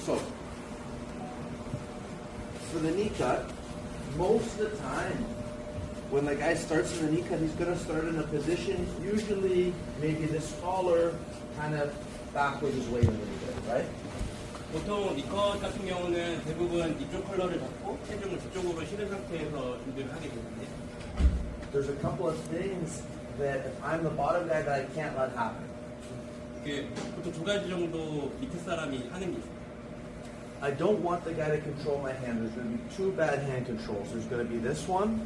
So, for the knee cut, most of the time, when the guy starts in the knee cut, he's going to start in a position, usually maybe this taller, kind of backwards his way in the knee cut, right? 보통 니컷 같은 경우는 대부분 이쪽 컬러를 잡고 체중을 뒤쪽으로 실은 상태에서 준비를 하게 되는데 There's a couple of things that if I'm the bottom guy that I can't let happen. 이게 보통 두 가지 정도 밑에 사람이 하는 게 있어요. I don't want the guy to control my hand. There's going to be two bad hand controls. There's going to be this one,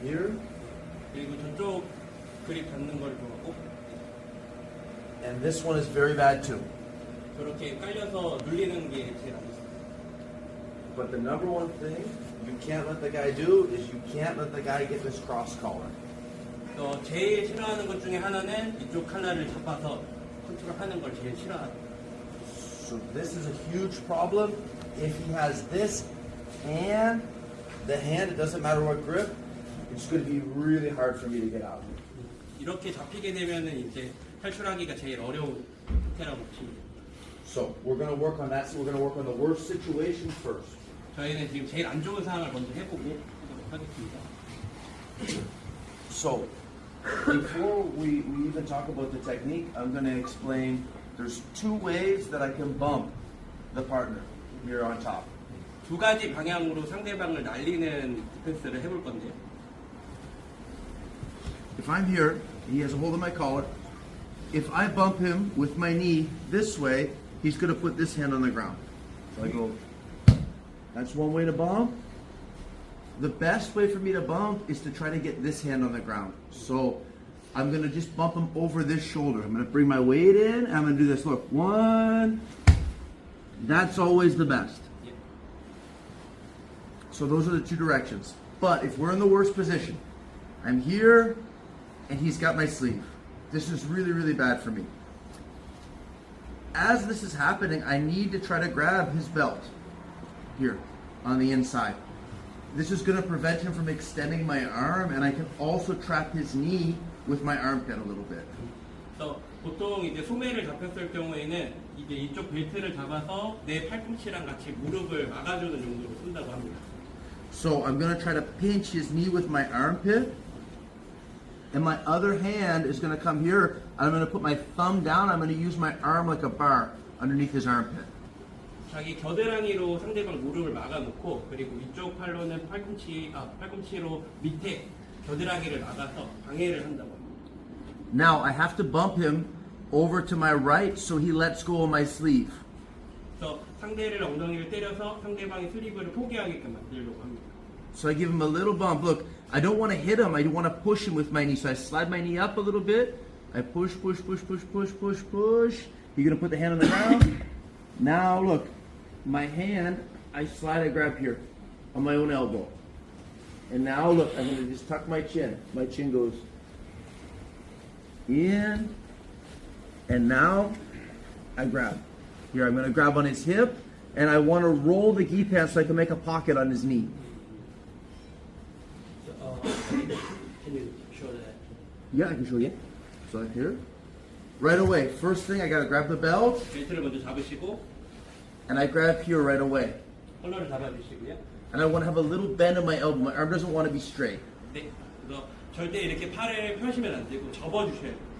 here, 그리고 저쪽 그립 잡는 걸 좋아하고 and this one is very bad too. 저렇게 깔려서 눌리는 게 제일 안 좋습니다. But the number one thing you can't let the guy do is you can't let the guy get this cross collar. 제일 싫어하는 것 중에 하나는 이쪽 칼날을 잡아서 컨트롤하는 걸 제일 싫어하는. So this is a huge problem. If he has this and the hand, it doesn't matter what grip, it's going to be really hard for me to get out. 이렇게 잡히게 되면은 이제 탈출하기가 제일 어려운 상태라고 칩니다. So we're going to work on that. So we're going to work on the worst situation first. 저희는 지금 제일 안 좋은 상황을 먼저 해보고 하도록 하겠습니다. So before we even talk about the technique, I'm going to explain there's two ways that I can bump the partner here on top. 두 가지 방향으로 상대방을 날리는 디펜스를 해볼 건데요. If I'm here, he has a hold of my collar. If I bump him with my knee this way, he's going to put this hand on the ground. So I go, that's one way to bump. The best way for me to bump is to try to get this hand on the ground. So I'm going to just bump him over this shoulder. I'm going to bring my weight in, and I'm going to do this. Look, one. That's always the best. So those are the two directions. But if we're in the worst position, I'm here, and he's got my sleeve. This is really, really bad for me. As this is happening, I need to try to grab his belt here on the inside. This is going to prevent him from extending my arm, and I can also trap his knee with my armpit a little bit. 그래서 보통 이제 소매를 잡혔을 경우에는 이제 이쪽 벨트를 잡아서 내 팔꿈치랑 같이 무릎을 막아주는 용도로 쓴다고 합니다. So I'm going to try to pinch his knee with my armpit, and my other hand is going to come here. I'm going to put my thumb down. I'm going to use my arm like a bar underneath his armpit. 자기 겨드랑이로 상대방 무릎을 막아놓고 그리고 이쪽 팔로는 팔꿈치로 밑에 겨드랑이를 막아서 방해를 한다고 합니다. Now I have to bump him over to my right so he lets go of my sleeve. 그래서 상대를 엉덩이를 때려서 상대방의 슬리브를 포기하게끔 만들려고 합니다. So I give him a little bump. Look, I don't want to hit him. I want to push him with my knee. So I slide my knee up a little bit. I push, push, push, push, push, push, push. You're going to put the hand on the ground. Now look, my hand, I slide, I grab here on my own elbow. And now look, I'm going to just tuck my chin. My chin goes in. And now I grab. Here, I'm going to grab on his hip. And I want to roll the gi pants so I can make a pocket on his knee. Can you show that? Yeah, I can show you. So here. Right away, first thing, I got to grab the belt. 벨트를 먼저 잡으시고 And I grab here right away. 컬러를 잡아주시고요. And I want to have a little bend in my elbow. My arm doesn't want to be straight. 네, 그래서 절대 이렇게 팔을 펴시면 안 되고 접어주셔야 돼요.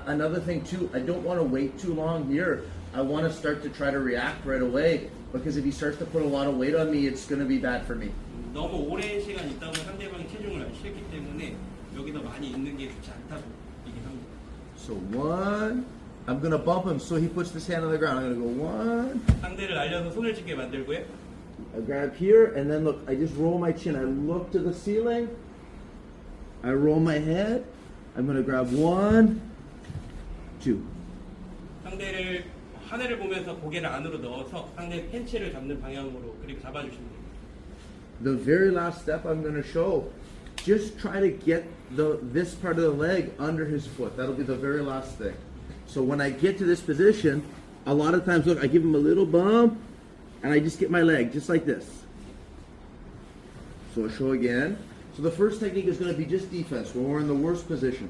Another thing too, I don't want to wait too long here. I want to start to try to react right away. Because if he starts to put a lot of weight on me, it's going to be bad for me. 너무 오랜 시간 있다 보면 상대방이 체중을 안 실기 때문에 여기서 많이 있는 게 좋지 않다고 얘기합니다. So one, I'm going to bump him so he puts this hand on the ground. I'm going to go one. 상대를 날려서 손을 쥐게 만들고요. I grab here and then look, I just roll my chin. I look to the ceiling. I roll my head. I'm going to grab one, two. 상대를 하늘을 보면서 고개를 안으로 넣어서 상대 팬츠를 잡는 방향으로 그리고 잡아주시면 됩니다. The very last step I'm going to show, just try to get this part of the leg under his foot. That'll be the very last thing. So when I get to this position, a lot of times, look, I give him a little bump, and I just get my leg, just like this. So I'll show again. So the first technique is going to be just defense, when we're in the worst position.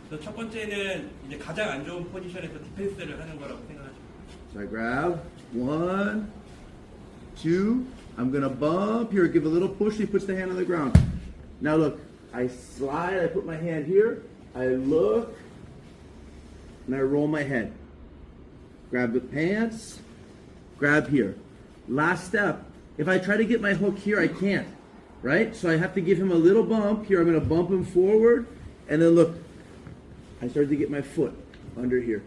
그래서 첫 번째는 이제 가장 안 좋은 포지션에서 디펜스를 하는 거라고 생각하시면 됩니다. So I grab 1, 2. I'm gonna bump here, give a little push. He puts the hand on the ground. Now look, I slide, I put my hand here, I look, and I roll my head. Grab the pants, grab here. Last step, if I try to get my hook here, I can't, right? So I have to give him a little bump. Here, I'm gonna bump him forward, and then look, I started to get my foot under here.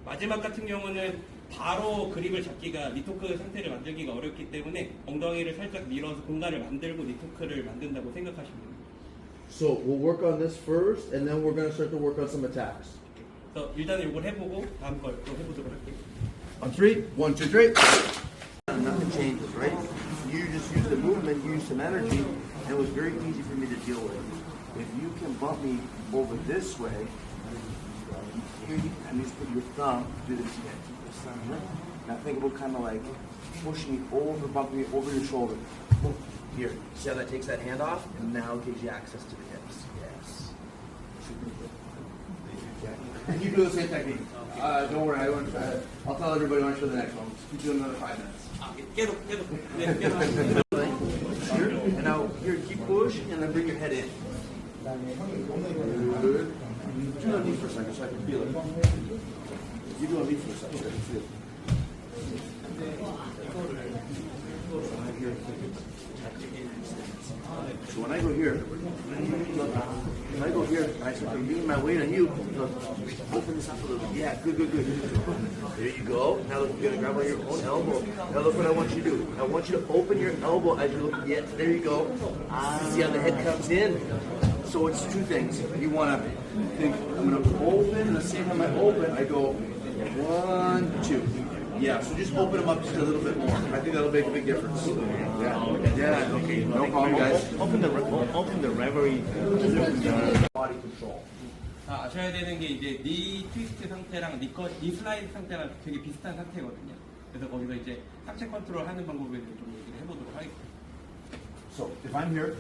마지막 같은 경우는 바로 그립을 잡기가 니토크 상태를 만들기가 어렵기 때문에 엉덩이를 살짝 밀어서 공간을 만들고 니토크를 만든다고 생각하시면 됩니다. So we'll work on this first, and then we're gonna start to work on some attacks. 그래서 일단은 이걸 해보고 다음 걸 또 해보도록 할게요. On 3, 1, 2, 3. Nothing changes, right? You just use the movement, use some energy, and it was very easy for me to deal with. If you can bump me over this way, here you can just put your thumb, do this again. Keep this thumb here. Now think about kind of like pushing me over, bumping me over your shoulder. Here, see how that takes that hand off? And now gives you access to the hips. Yes. You do the same technique. Don't worry, I'll tell everybody when I show the next one. Keep doing another 5 minutes. 계속. 네, 계속. Here, and now here, keep pushing, and then bring your head in. Good. Do it on me for a second so I can feel it. You do it on me for a second so I can feel it. So when I go here, when I go here, I start to lean my weight on you. Look, open this up a little bit. Yeah, good. There you go. Now look, you're gonna grab on your own elbow. Now look what I want you to do. I want you to open your elbow as you look. Yeah, there you go. See how the head comes in? So it's 2 things. You want to think, I'm going to open, and the same time I open, I go 1, 2. Yeah, so just open them up just a little bit more. I think that'll make a big difference. Yeah, okay. No problem, guys. Open the reverie. Body control. 아셔야 되는 게 이제 니 트위스트 상태랑 니 슬라이드 상태랑 되게 비슷한 상태거든요. 그래서 거기서 이제 상체 컨트롤 하는 방법에 대해서 좀 얘기를 해보도록 하겠습니다. So if I'm here,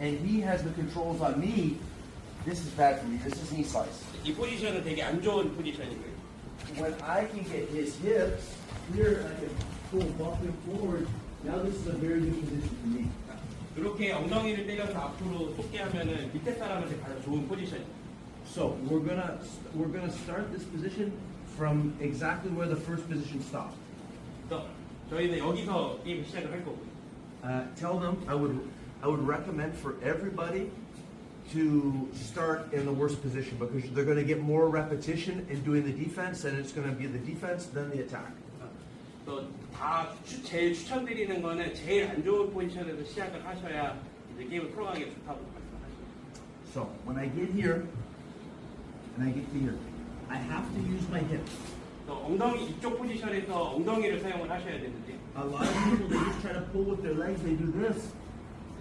and he has the controls on me, this is bad for me. This is knee slice. 이 포지션은 되게 안 좋은 포지션이고요. When I can get his hips here, I can pull, bump him forward. Now this is a very good position for me. 이렇게 엉덩이를 때려서 앞으로 솟게 하면은 밑에 사람한테 가장 좋은 포지션이에요. So we're gonna start this position from exactly where the first position stopped. 그래서 저희는 여기서 게임 시작을 할 거고요. Tell them I would recommend for everybody to start in the worst position because they're going to get more repetition in doing the defense, and it's going to be the defense then the attack. 제일 추천드리는 거는 제일 안 좋은 포지션에서 시작을 하셔야 이제 게임을 풀어가기 좋다고 말씀하시죠. So when I get here and I get to here, I have to use my hips. 엉덩이 이쪽 포지션에서 엉덩이를 사용을 하셔야 되는데 A lot of people they just try to pull with their legs. They do this,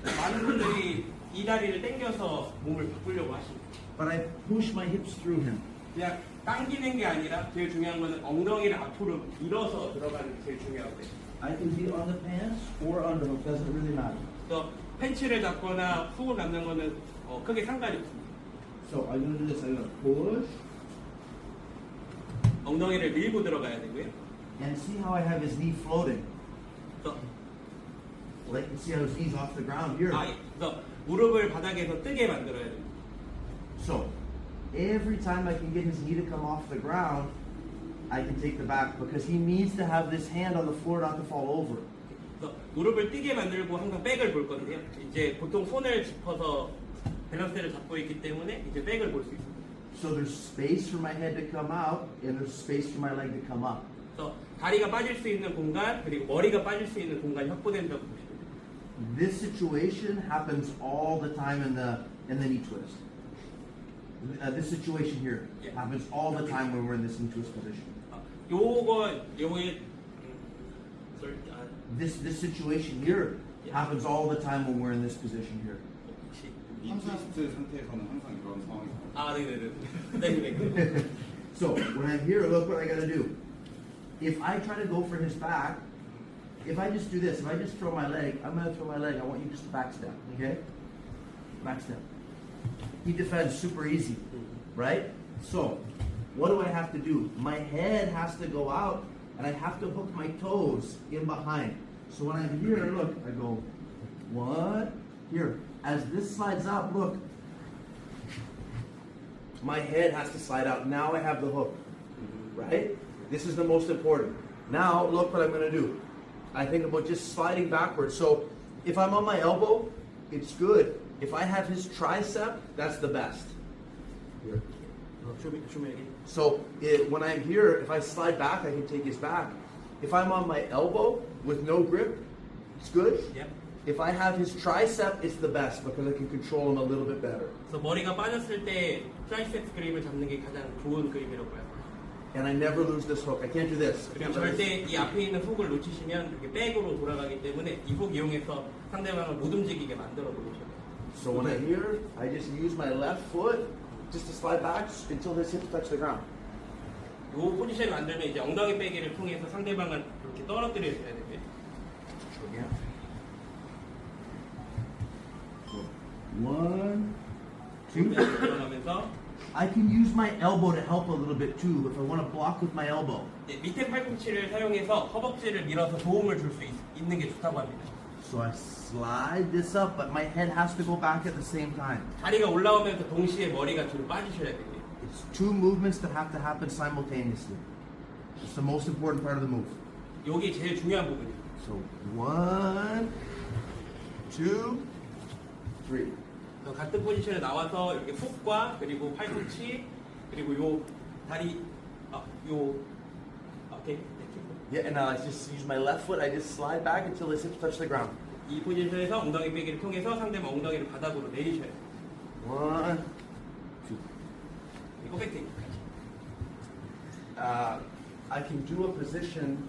많은 분들이 이 다리를 당겨서 몸을 바꾸려고 하십니다. but I push my hips through him. 그냥 당기는 게 아니라 제일 중요한 거는 엉덩이를 앞으로 밀어서 들어가는 게 제일 중요하고요. I can be on the pants or on the hook. Doesn't really matter. 그래서 팬츠를 잡거나 훅을 잡는 거는 크게 상관이 없습니다. So I'm going to do this. I'm going to push. 엉덩이를 밀고 들어가야 되고요. And see how I have his knee floating. 그래서, Like you see how his knee's off the ground here. 그래서 무릎을 바닥에서 뜨게 만들어야 됩니다. So every time I can get his knee to come off the ground, I can take the back because he needs to have this hand on the floor not to fall over. 그래서 무릎을 뜨게 만들고 항상 백을 볼 건데요. 이제 보통 손을 짚어서 밸런스를 잡고 있기 때문에 이제 백을 볼 수 있습니다. So there's space for my head to come out and there's space for my leg to come up. 그래서 다리가 빠질 수 있는 공간 그리고 머리가 빠질 수 있는 공간이 확보된다고 보시면 됩니다. This situation happens all the time in the knee twist. This situation here happens all the time when we're in this knee twist position. This situation here happens all the time when we're in this position here. 트위스트 상태에서는 항상 이런 상황이 네네네. So when I'm here, look what I got to do. If I try to go for his back, if I just do this, if I just throw my leg, I'm going to throw my leg. I want you just to back step, okay? Back step. He defends super easy, right? So what do I have to do? My head has to go out, and I have to hook my toes in behind. So when I'm here, look, I go, one, here. As this slides up, look, my head has to slide out. Now I have the hook, right? This is the most important. Now, look what I'm going to do. I think about just sliding backwards. So if I'm on my elbow, it's good. If I have his tricep, that's the best. Here. So when I'm here, if I slide back, I can take his back. If I'm on my elbow with no grip, it's good. Yep. If I have his tricep, it's the best because I can control him a little bit better. 그래서 머리가 빠졌을 때 트라이셉스 그립을 잡는 게 가장 좋은 그립이라고 해요. And I never lose this hook. I can't do this. 그리고 절대 이 앞에 있는 훅을 놓치시면 이렇게 백으로 돌아가기 때문에 이 훅 이용해서 상대방을 못 움직이게 만들어 놓으셔야 돼요. So when I'm here, I just use my left foot just to slide back until his hips touch the ground. 이 포지션을 만들면 이제 엉덩이 빼기를 통해서 상대방을 이렇게 떨어뜨려 줘야 돼요. Again. One, two. 들어가면서 I can use my elbow to help a little bit too if I want to block with my elbow. 밑에 팔꿈치를 사용해서 허벅지를 밀어서 도움을 줄 수 있는 게 좋다고 합니다. So I slide this up, but my head has to go back at the same time. 다리가 올라오면서 동시에 머리가 뒤로 빠지셔야 돼요. It's two movements that have to happen simultaneously. It's the most important part of the move. 이게 제일 중요한 부분이에요. So one, two, three. 같은 포지션에 나와서 이렇게 훅과 그리고 팔꿈치 그리고 요 다리 오케이. Yeah, and I just use my left foot. I just slide back until his hips touch the ground. 이 포지션에서 엉덩이 빼기를 통해서 상대방 엉덩이를 바닥으로 내리셔야 돼요. One, two. 이거 백테이크. I can do a position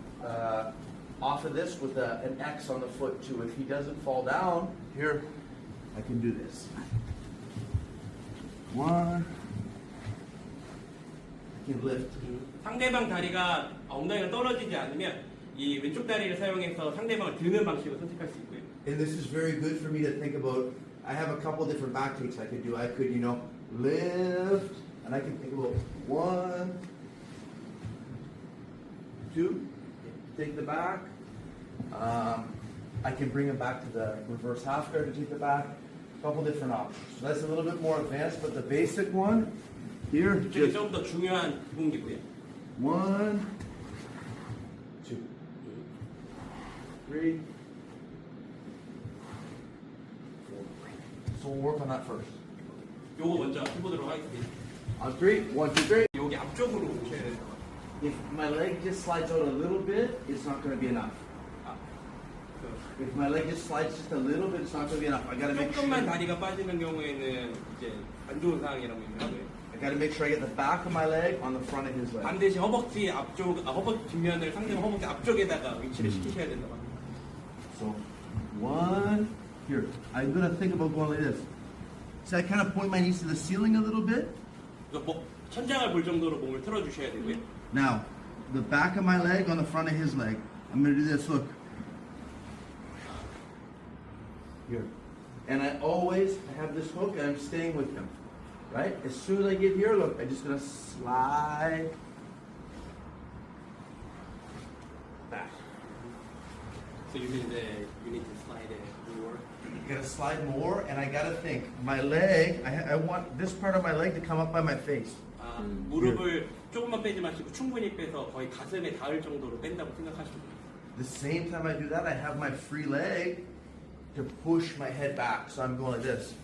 off of this with an X on the foot too. If he doesn't fall down, here, I can do this. One. I can lift. 상대방 다리가 엉덩이가 떨어지지 않으면 이 왼쪽 다리를 사용해서 상대방을 드는 방식을 선택할 수 있고요. And this is very good for me to think about. I have a couple different back takes I could do. I could, lift, and I can think about one, two, take the back. I can bring him back to the reverse half guard to take the back. A couple different options. So that's a little bit more advanced, but the basic one here, 이쪽이 just 좀 더 중요한 부분이고요. one, two, three, four. So we'll work on that first. 요거 먼저 해보도록 하겠습니다. On three, one, two, three. 여기 앞쪽으로 오셔야 돼요. If my leg just slides out a little bit, it's not going to be enough. If my leg just slides just a little bit, it's not going to be enough. I got to make sure. 조금만 다리가 빠지는 경우에는 이제 안 좋은 상황이라고 얘기하고요. I got to make sure I get the back of my leg on the front of his leg. 반드시 허벅지 앞쪽, 허벅지 뒷면을 상대방 허벅지 앞쪽에다가 위치를 시키셔야 된다고 합니다. So, one, here. I'm going to think about going like this. So I kind of point my knees to the ceiling a little bit. 그러니까 천장을 볼 정도로 몸을 틀어주셔야 되고요. Now, the back of my leg on the front of his leg. I'm going to do this, look. Here. And I always have this hook and I'm staying with him. Right? As soon as I get here, look, I'm just going to slide back. So you need to slide it more. I got to slide more and I got to think. My leg, I want this part of my leg to come up by my face. 아, 무릎을 조금만 빼지 마시고 충분히 빼서 거의 가슴에 닿을 정도로 뺀다고 생각하시면 돼요. The same time I do that, I have my free leg to push my head back. So I'm going like this.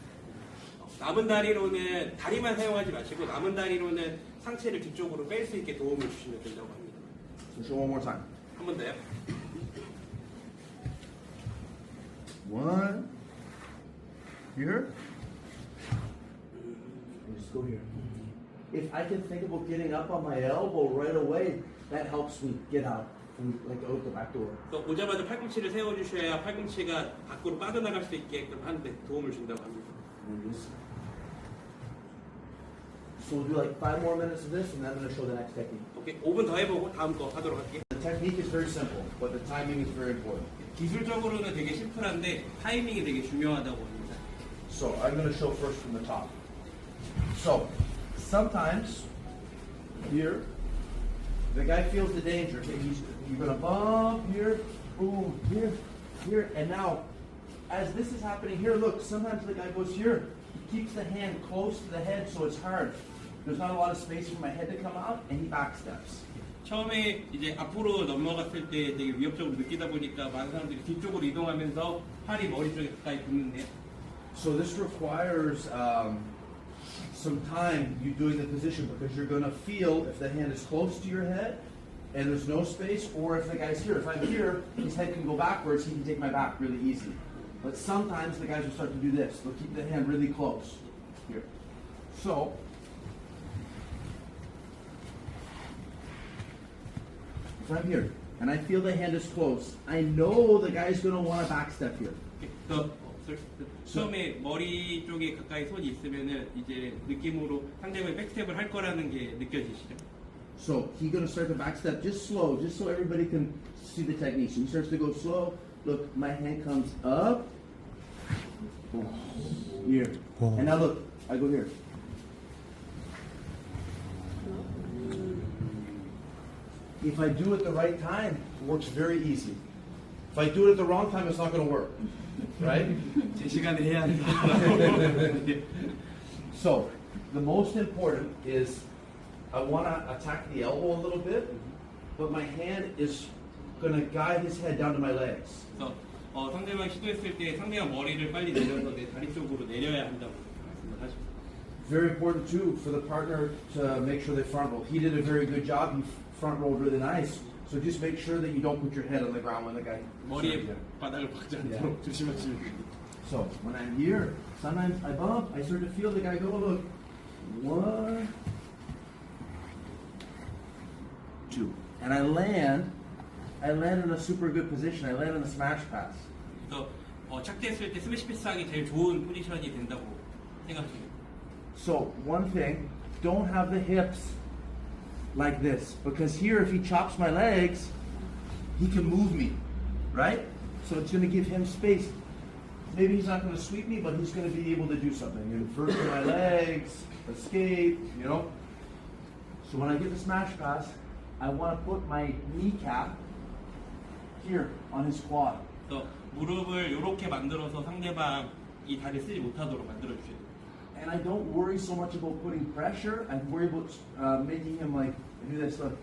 남은 다리로는 다리만 사용하지 마시고 남은 다리로는 상체를 뒤쪽으로 뺄 수 있게 도움을 주시면 된다고 합니다. So show one more time. 한 번 더요. One. Here. And just go here. If I can think about getting up on my elbow right away, that helps me get out from like out the back door. 또 오자마자 팔꿈치를 세워주셔야 팔꿈치가 밖으로 빠져나갈 수 있게끔 하는데 도움을 준다고 합니다. And just- So we'll do like 5 more minutes of this, and then I'm going to show the next technique. 오케이, 5분 더 해보고 다음 거 하도록 할게요. The technique is very simple, but the timing is very important. 기술적으로는 되게 심플한데 타이밍이 되게 중요하다고 합니다. So I'm going to show first from the top. So sometimes here. The guy feels the danger. Okay, you're gonna bump here, boom, here, here, and now, as this is happening here, look, sometimes the guy goes here. He keeps the hand close to the head, so it's hard. There's not a lot of space for my head to come out, and he backsteps. 처음에 이제 앞으로 넘어갔을 때 되게 위협적으로 느끼다 보니까 많은 사람들이 뒤쪽으로 이동하면서 팔이 머리 쪽에 가까이 붙는데요. So this requires some time you doing the position because you're going to feel if the hand is close to your head and there's no space, or if the guy's here. If I'm here, his head can go backwards, he can take my back really easy. But sometimes the guys will start to do this. They'll keep the hand really close. Here. So, if I'm here and I feel the hand is close, I know the guy's going to want to backstep here. 처음에 머리 쪽에 가까이 손이 있으면은 이제 느낌으로 상대방이 백스텝을 할 거라는 게 느껴지시죠? So he's going to start to backstep just slow, just so everybody can see the technique. So he starts to go slow. Look, my hand comes up. Here. And now look, I go here. If I do it the right time, it works very easy. If I do it at the wrong time, it's not going to work. Right? 제 시간에 해야 한다. So, the most important is I want to attack the elbow a little bit, but my hand is going to guide his head down to my legs. 그래서 상대방 시도했을 때 상대방 머리를 빨리 내려서 내 다리 쪽으로 내려야 한다고 말씀을 하십니다. Very important too for the partner to make sure they front roll. He did a very good job. He front rolled really nice. So just make sure that you don't put your head on the ground when the guy. 머리에 바닥을 박지 않도록 조심하시면 됩니다. So when I'm here, sometimes I bump. I start to feel the guy go. Look, 1, 2, and I land. I land in a super good position. I land in a smash pass. 그래서 착지했을 때 스매시 패스하기 제일 좋은 포지션이 된다고 생각합니다. So one thing, don't have the hips like this, because here if he chops my legs, he can move me, right? So it's going to give him space. Maybe he's not going to sweep me, but he's going to be able to do something. Invert my legs, escape, you know? So when I get the smash pass, I want to put my kneecap here on his quad. 그래서 무릎을 이렇게 만들어서 상대방 이 다리 쓰지 못하도록 만들어 주셔야 돼요. And I don't worry so much about putting pressure. I worry about making him like, do this, look.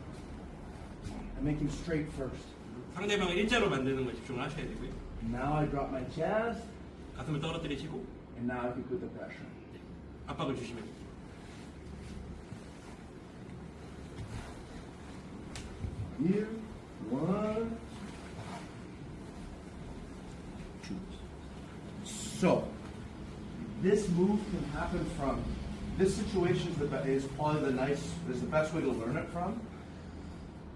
I make him straight first. 상대방을 일자로 만드는 걸 집중을 하셔야 되고요. Now I drop my chest, 가슴을 떨어뜨리시고 and now I can put the pressure. 압박을 주시면 돼요. Here, 1, 2. So, this move can happen from, this situation is probably the best way to learn it from.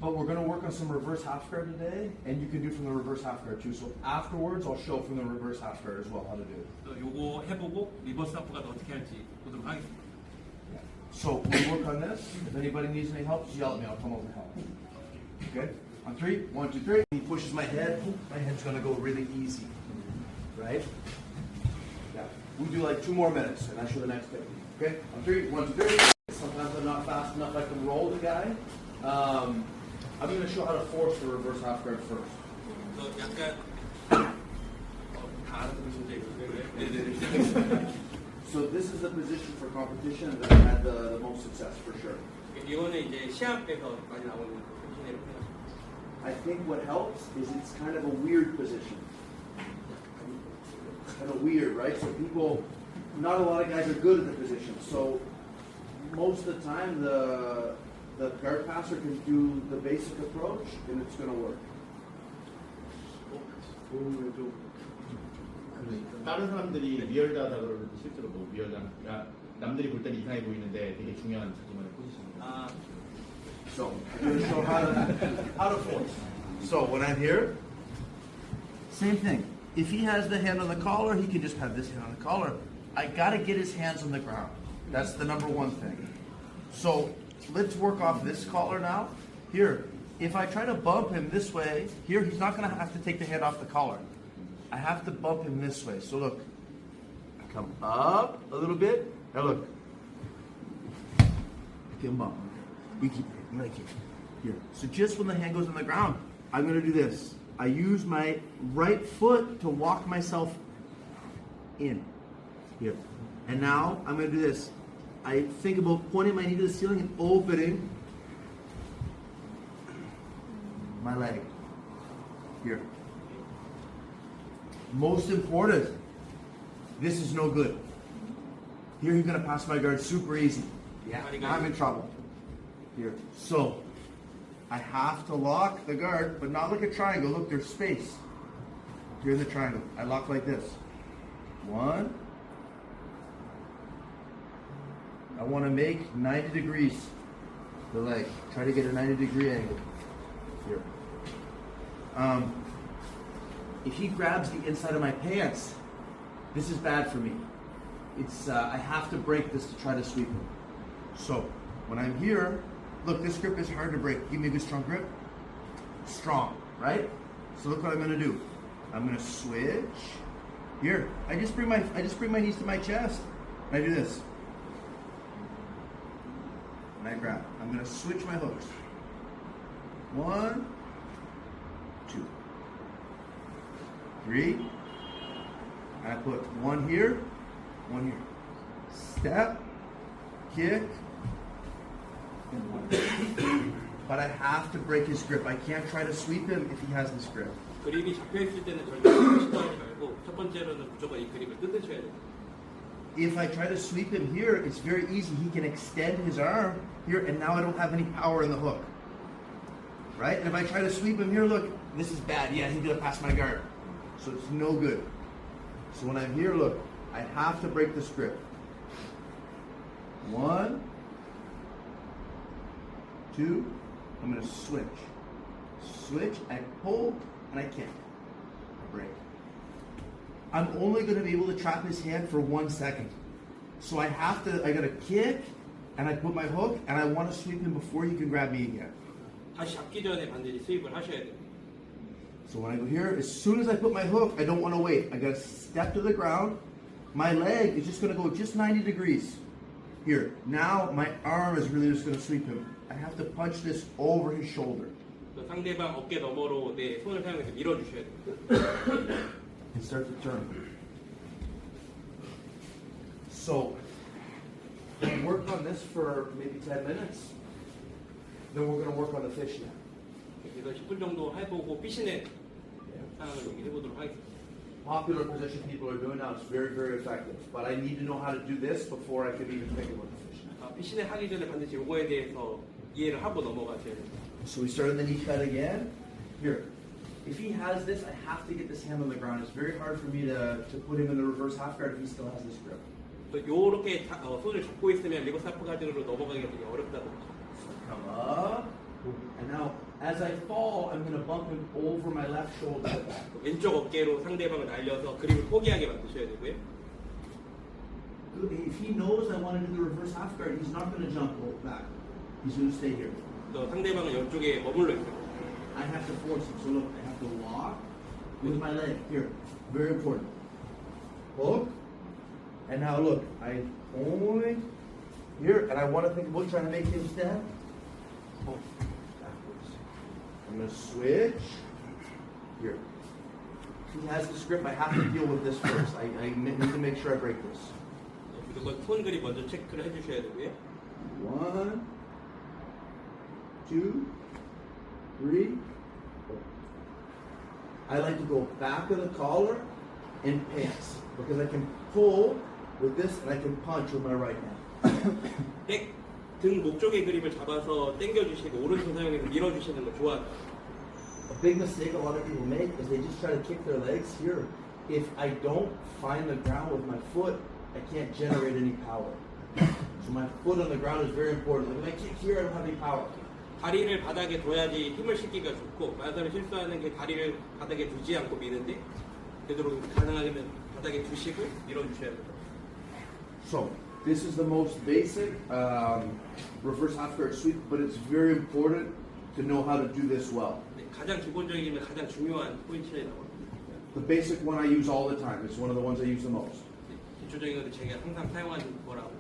But we're going to work on some reverse half guard today, and you can do from the reverse half guard too. So afterwards, I'll show from the reverse half guard as well how to do it. 요거 해보고 리버스 하프가드 어떻게 할지 보도록 하겠습니다. So we'll work on this. If anybody needs any help, just yell at me. I'll come over and help. Okay? On 3, 1, 2, 3. He pushes my head. My head's going to go really easy. Right? Yeah. We do like 2 more minutes, and I show the next technique. Okay? On 3, 1, 2, 3. Sometimes I'm not fast enough. I can roll the guy. I'm going to show how to force the reverse half guard first. 그래서 약간 다 알아들으신데 네네. So this is the position for competition that I had the most success for sure. 이거는 이제 시합에서 많이 나오는 포지션이라고 생각합니다. I think what helps is it's kind of a weird position. Kind of weird, right? So people, not a lot of guys are good at the position. So most of the time the guard passer can do the basic approach and it's going to work. 다른 사람들이 리얼드하다 그러는데 실제로 뭐 리얼드한 남들이 볼 때는 이상해 보이는데 되게 중요한 자기만의 포지션입니다. So I'm going to show how to force. So when I'm here, same thing. If he has the hand on the collar, he can just have this hand on the collar. I got to get his hands on the ground. That's the number one thing. So let's work off this collar now. Here, if I try to bump him this way, here he's not going to have to take the hand off the collar. I have to bump him this way. So look, I come up a little bit. Now look, give him bump. You keep it like it. Here. So just when the hand goes on the ground, I'm going to do this. I use my right foot to walk myself in. Here. And now I'm going to do this. I think about pointing my knee to the ceiling and opening my leg. Here. Most important, this is no good. Here he's going to pass my guard super easy. Yeah, I'm in trouble. Here. So, I have to lock the guard, but not like a triangle. Look, there's space. Here in the triangle. I lock like this. One. I want to make 90 degrees the leg. Try to get a 90-degree angle. Here. If he grabs the inside of my pants, this is bad for me. It's I have to break this to try to sweep him. So when I'm here, look, this grip is hard to break. Give me a good strong grip. Strong, right? So look what I'm gonna do. I'm gonna switch. Here, I just bring my knees to my chest. And I do this. And I grab. I'm gonna switch my hooks. 1, 2, 3. And I put one here, one here. Step, kick, and one. But I have to break his grip. I can't try to sweep him if he has this grip. 그립이 잡혀 있을 때는 절대 시도하지 말고 첫 번째로는 무조건 이 그립을 뜯으셔야 돼요. If I try to sweep him here, it's very easy. He can extend his arm here, and now I don't have any power in the hook. Right? And if I try to sweep him here, look, this is bad. Yeah, he's gonna pass my guard. So it's no good. So when I'm here, look, I have to break this grip. 1, 2, I'm gonna switch. Switch, I pull, and I can't. I break. I'm only gonna be able to trap his hand for 1 second. So I gotta kick, and I put my hook, and I wanna sweep him before he can grab me again. 다시 잡기 전에 반드시 스윕을 하셔야 돼요. So when I go here, as soon as I put my hook, I don't want to wait. I gotta step to the ground. My leg is just gonna go just 90 degrees. Here, now my arm is really just gonna sweep him. I have to punch this over his shoulder. 상대방 어깨 너머로 내 손을 사용해서 밀어주셔야 돼요. And start to turn. So, we worked on this for maybe 10 minutes. Then we're gonna work on the fishnet. 그래서 10분 정도 해보고 피시넷 상황을 여기 해보도록 하겠습니다. Popular position people are doing now. It's very, very effective. But I need to know how to do this before I could even think about the fishnet. 피시넷 하기 전에 반드시 이거에 대해서 이해를 하고 넘어가셔야 됩니다. So we start in the knee cut again. Here, if he has this, I have to get this hand on the ground. It's very hard for me to put him in the reverse half guard if he still has this grip. 이렇게 손을 잡고 있으면 리버스 하프가드로 넘어가기가 되게 어렵다고. So come up, and now as I fall, I'm going to bump him over my left shoulder. 왼쪽 어깨로 상대방을 날려서 그립을 포기하게 만드셔야 되고요. If he knows I want to do the reverse half guard, he's not going to jump back. He's going to stay here. 또 상대방은 이쪽에 머물러 있어요. I have to force him. So look, I have to walk with my leg here. Very important. Hook. And now look, I point here, and I want to think about trying to make him step. Oh, backwards. I'm going to switch. Here. He has this grip. I have to deal with this first. I need to make sure I break this. 무조건 손 그립 먼저 체크를 해주셔야 되고요. 1, 2, 3, 4. I like to go back of the collar and pants because I can pull with this and I can punch with my right hand. 등 목 쪽의 그립을 잡아서 당겨주시고 오른손 사용해서 밀어주시는 걸 좋아합니다. A big mistake a lot of people make is they just try to kick their legs here. If I don't find the ground with my foot, I can't generate any power. So my foot on the ground is very important. If I kick here, I don't have any power. 다리를 바닥에 둬야지 힘을 실기가 좋고 많은 사람이 실수하는 게 다리를 바닥에 두지 않고 미는데 되도록 가능하면 바닥에 두시고 밀어주셔야 돼요. So this is the most basic reverse half guard sweep, but it's very important to know how to do this well. 가장 기본적이면 가장 중요한 포인트에 나옵니다. The basic one I use all the time. It's one of the ones I use the most. 기초적인 것도 제가 항상 사용하는 거라고.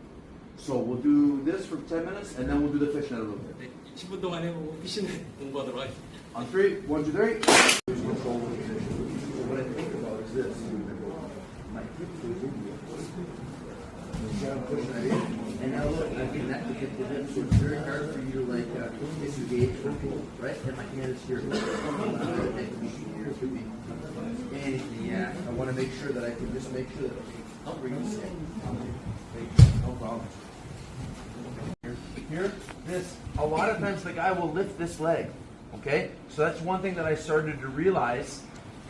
So we'll do this for 10 minutes and then we'll do the fishnet a little bit. 네, 10분 동안 해보고 피신을 공부하도록 하겠습니다. On 3, 1, 2, 3. So what I think about is this. My hip goes in here. And now look, I connected it to this, so it's very hard for you to like disengage from people, right? And my hand is here. It could be here, it could be anything, yeah. I want to make sure that I can just make sure that I'll bring this in. No problem. Here, this, a lot of times the guy will lift this leg, okay? So that's one thing that I started to realize,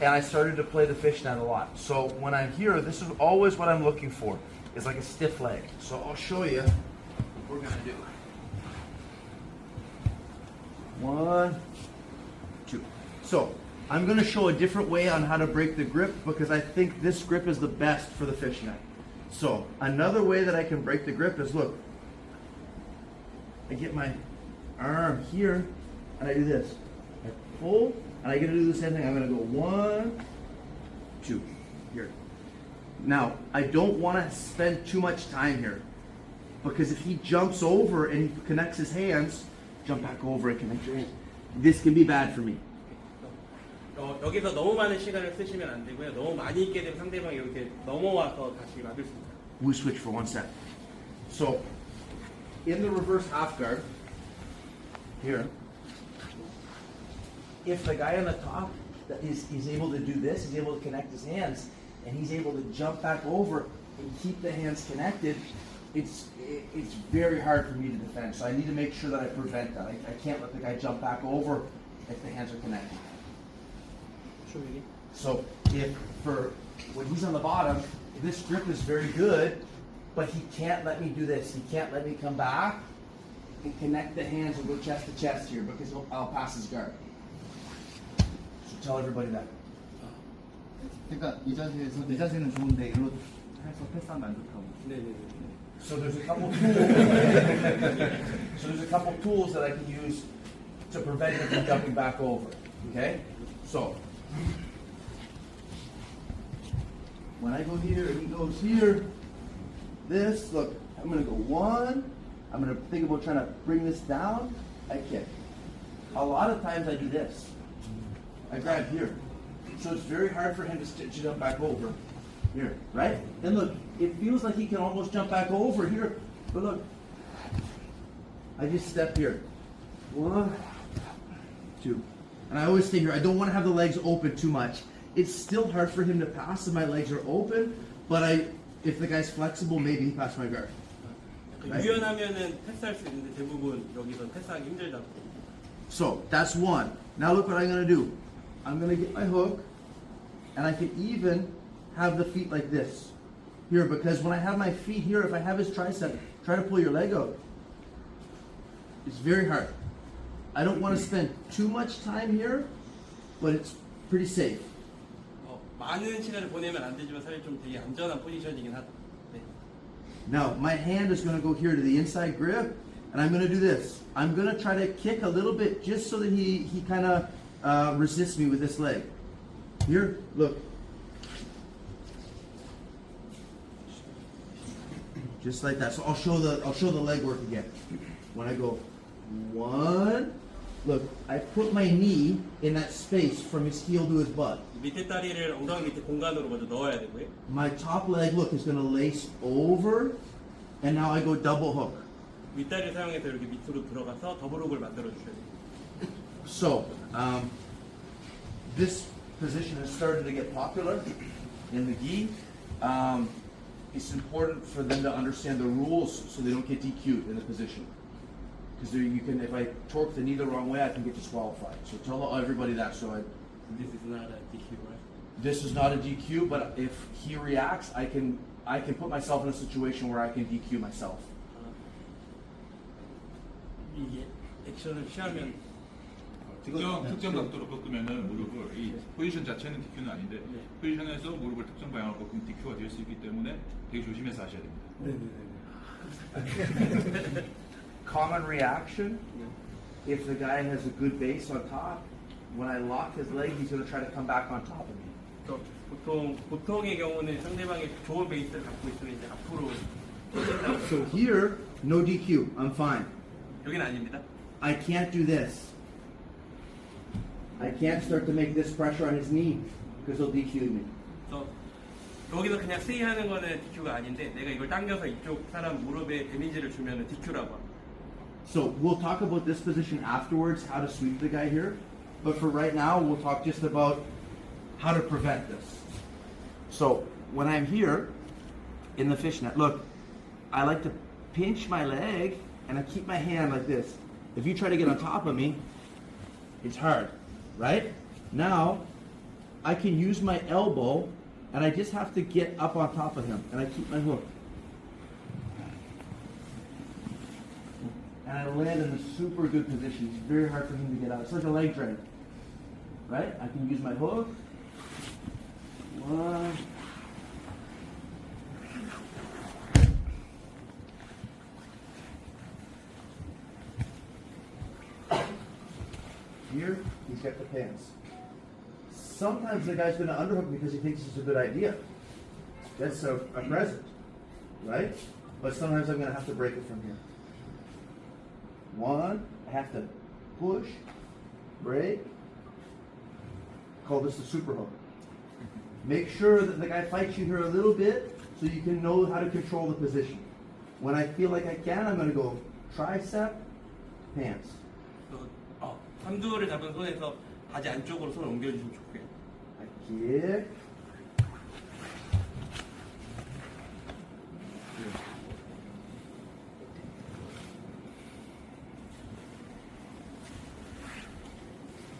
and I started to play the fishnet a lot. So when I'm here, this is always what I'm looking for, is like a stiff leg. So I'll show you what we're gonna do. 1, 2. So I'm gonna show a different way on how to break the grip because I think this grip is the best for the fishnet. So another way that I can break the grip is, look, I get my arm here and I do this. I pull and I get to do the same thing. I'm gonna go 1, 2, here. Now, I don't want to spend too much time here because if he jumps over and he connects his hands, jump back over and connect your hands. This can be bad for me. 여기서 너무 많은 시간을 쓰시면 안 되고요. 너무 많이 있게 되면 상대방이 이렇게 넘어와서 다시 맞을 수 있어요. We switch for 1 sec. So, in the reverse half guard, here, if the guy on the top is able to do this, he's able to connect his hands, and he's able to jump back over and keep the hands connected, it's very hard for me to defend. So I need to make sure that I prevent that. I can't let the guy jump back over if the hands are connected. So when he's on the bottom, this grip is very good, but he can't let me do this. He can't let me come back and connect the hands and go chest to chest here because I'll pass his guard. So tell everybody that. 그러니까 이 자세는 좋은데 이리로 해서 패스하면 안 좋다고. 네네네. So there's a couple tools that I can use to prevent him from jumping back over. Okay? So when I go here and he goes here, this, look, I'm gonna go 1, I'm gonna think about trying to bring this down, I kick. A lot of times I do this. I grab here. So it's very hard for him to jump back over here, right? And look, it feels like he can almost jump back over here, but look, I just step here. 1, 2. And I always stay here. I don't want to have the legs open too much. It's still hard for him to pass if my legs are open, but if the guy's flexible, maybe he passed my guard. Right? 유연하면은 패스할 수 있는데 대부분 여기서 패스하기 힘들다고. So that's 1. Now look what I'm going to do. I'm going to get my hook, and I can even have the feet like this. Here, because when I have my feet here, if I have his tricep, try to pull your leg out. It's very hard. I don't want to spend too much time here, but it's pretty safe. 많은 시간을 보내면 안 되지만 사실 좀 되게 안전한 포지션이긴 하다. 네. Now, my hand is going to go here to the inside grip, and I'm going to do this. I'm going to try to kick a little bit just so that he kind of resists me with this leg. Here, look. Just like that. So I'll show the leg work again. When I go 1, look, I put my knee in that space from his heel to his butt. 밑에 다리를 엉덩이 밑에 공간으로 먼저 넣어야 되고요. My top leg, look, is going to lace over, and now I go double hook. 윗다리를 사용해서 이렇게 밑으로 들어가서 더블훅을 만들어 주셔야 돼요. So, this position has started to get popular in the gi. It's important for them to understand the rules so they don't get DQ'd in the position. Because you can, if I torque the knee the wrong way, I can get disqualified. So tell everybody that. So This is not a DQ, right? this is not a DQ, but if he reacts, I can put myself in a situation where I can DQ myself. 이게 액션을 취하면 특정 각도로 꺾으면은 무릎을 이 포지션 자체는 DQ는 아닌데 포지션에서 무릎을 특정 방향으로 꺾으면 DQ가 될 수 있기 때문에 되게 조심해서 하셔야 됩니다. Common reaction, if the guy has a good base on top, when I lock his leg, he's going to try to come back on top of me. 보통의 경우는 상대방이 좋은 베이스를 갖고 있으면 이제 앞으로 So here, no DQ. I'm fine. 여기는 아닙니다. I can't do this. I can't start to make this pressure on his knee because he'll DQ me. 그래서 여기서 그냥 스윙하는 거는 DQ가 아닌데 내가 이걸 당겨서 이쪽 사람 무릎에 데미지를 주면 DQ라고 합니다. So we'll talk about this position afterwards, how to sweep the guy here. But for right now, we'll talk just about how to prevent this. So when I'm here in the fishnet, look, I like to pinch my leg and I keep my hand like this. If you try to get on top of me, it's hard, right? Now, I can use my elbow and I just have to get up on top of him and I keep my hook. And I land in a super good position. It's very hard for him to get out. It's like a leg drag, right? I can use my hook. One. Here, he's got the pants. Sometimes the guy's going to underhook because he thinks it's a good idea. That's a present, right? But sometimes I'm going to have to break it from here. One, I have to push, break. Call this the super hook. Make sure that the guy fights you here a little bit so you can know how to control the position. When I feel like I can, I'm going to go tricep, pants. 삼두를 잡은 손에서 바지 안쪽으로 손을 옮겨주시면 좋고요. I kick.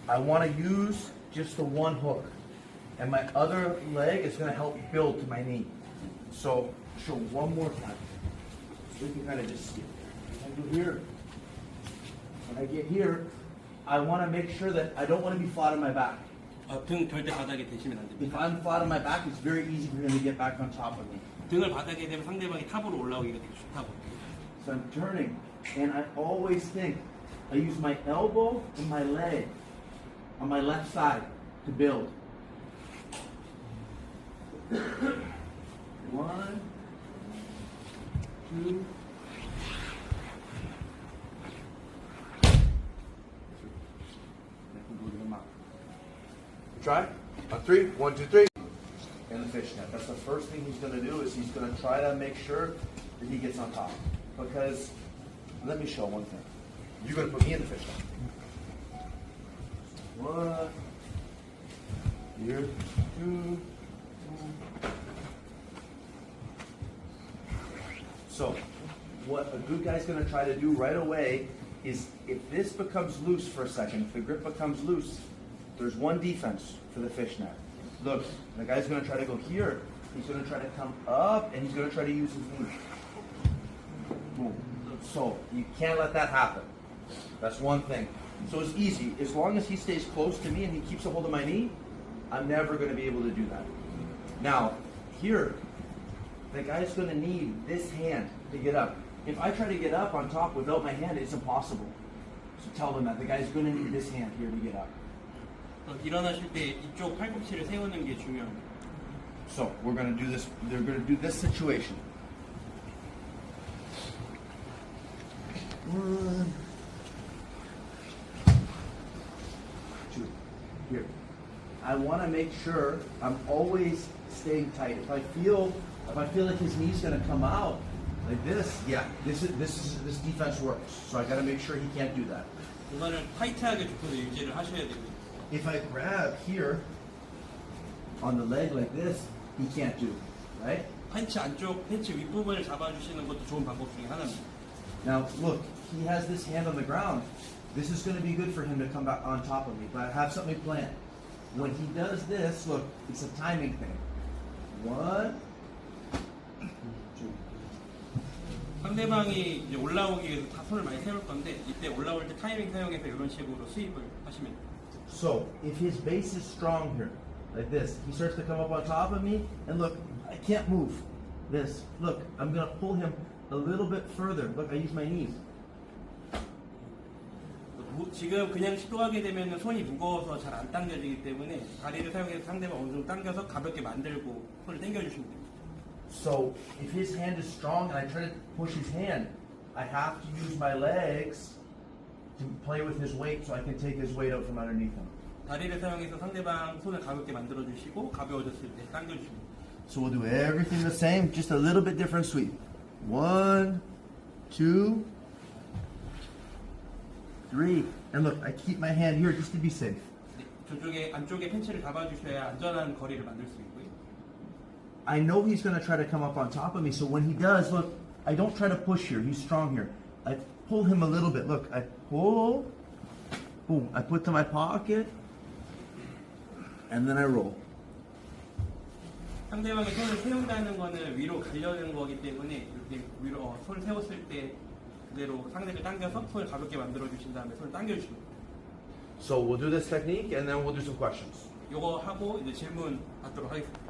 I want to use just the one hook. And my other leg is going to help build to my knee. So, show one more time. So you can kind of just see it. I go here. When I get here, I want to make sure that I don't want to be flat on my back. 등 절대 바닥에 대시면 안 됩니다. If I'm flat on my back, it's very easy for him to get back on top of me. 등을 바닥에 대면 상대방이 탑으로 올라오기가 되게 좋다고. So I'm turning, and I always think I use my elbow and my leg on my left side to build. One, two. Try. On three. 1, 2, 3. In the fishnet. That's the first thing he's going to do is he's going to try to make sure that he gets on top. Because, let me show one thing. You're going to put me in the fishnet. One. Here. Two. So, what a good guy's going to try to do right away is if this becomes loose for a second, if the grip becomes loose, there's one defense for the fishnet. Look, the guy's going to try to go here. He's going to try to come up, and he's going to try to use his knee. Boom. So you can't let that happen. That's one thing. So it's easy. As long as he stays close to me and he keeps a hold of my knee, I'm never going to be able to do that. Now, here, the guy's going to need this hand to get up. If I try to get up on top without my hand, it's impossible. So tell them that. The guy's going to need this hand here to get up. 일어나실 때 이쪽 팔꿈치를 세우는 게 중요합니다. So we're going to do this. They're going to do this situation. One, two. Here. I want to make sure I'm always staying tight. If I feel like his knee's going to come out like this, yeah, this defense works. So I got to make sure he can't do that. 이거는 타이트하게 좁혀서 유지를 하셔야 됩니다. If I grab here on the leg like this, he can't do, right? 팬츠 안쪽, 팬츠 윗부분을 잡아주시는 것도 좋은 방법 중에 하나입니다. Now look, he has this hand on the ground. This is going to be good for him to come back on top of me, but I have something planned. When he does this, look, it's a timing thing. One, two. 상대방이 이제 올라오기 위해서 다 손을 많이 세울 건데 이때 올라올 때 타이밍 사용해서 이런 식으로 수입을 하시면 돼요. So, if his base is strong here, like this, he starts to come up on top of me, and look, I can't move. This, look, I'm going to pull him a little bit further. Look, I use my knees. 지금 그냥 시도하게 되면 손이 무거워서 잘 안 당겨지기 때문에 다리를 사용해서 상대방 어느 정도 당겨서 가볍게 만들고 손을 당겨주시면 됩니다. So if his hand is strong and I try to push his hand, I have to use my legs to play with his weight so I can take his weight out from underneath him. 다리를 사용해서 상대방 손을 가볍게 만들어 주시고 가벼워졌을 때 당겨 주십니다. So we'll do everything the same, just a little bit different sweep. 1, 2, 3. And look, I keep my hand here just to be safe. 네, 저쪽에 안쪽에 팬츠를 잡아주셔야 안전한 거리를 만들 수 있고요. I know he's going to try to come up on top of me, so when he does, look, I don't try to push here. He's strong here. I pull him a little bit. Look, I pull, boom, I put to my pocket, and then I roll. 상대방의 손을 세운다는 거는 위로 가려는 거기 때문에 이렇게 위로 손을 세웠을 때 그대로 상대를 당겨서 손을 가볍게 만들어 주신 다음에 손을 당겨 주시고. So we'll do this technique, and then we'll do some questions. 요거 하고 이제 질문 받도록 하겠습니다.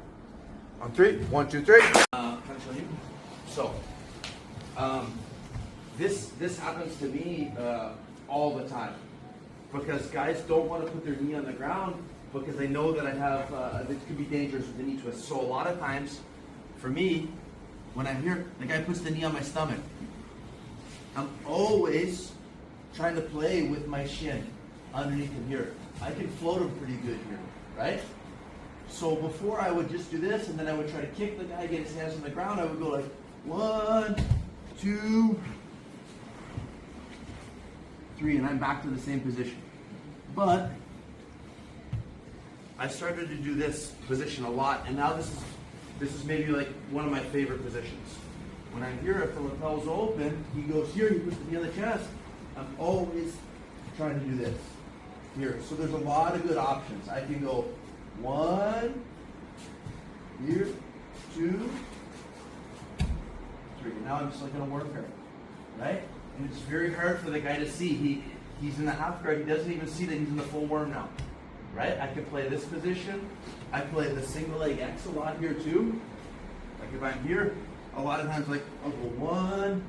On 3, 1, 2, 3. Can I show you? So, this happens to me all the time because guys don't want to put their knee on the ground because they know that I have this could be dangerous with the knee twist. So a lot of times, for me, when I'm here, the guy puts the knee on my stomach. I'm always trying to play with my shin underneath him here. I can float him pretty good here, right? So before I would just do this, and then I would try to kick the guy, get his hands on the ground. I would go like 1, 2, 3, and I'm back to the same position. But I started to do this position a lot, and now this is maybe like one of my favorite positions. When I'm here, if the lapel's open, he goes here, he puts the knee on the chest. I'm always trying to do this here. So there's a lot of good options. I can go 1, here, 2, 3. Now I'm just like in a warfare, right? And it's very hard for the guy to see. He's in the half guard. He doesn't even see that he's in the full worm now, right? I can play this position. I play the single leg X a lot here too. Like if I'm here, a lot of times like I'll go 1,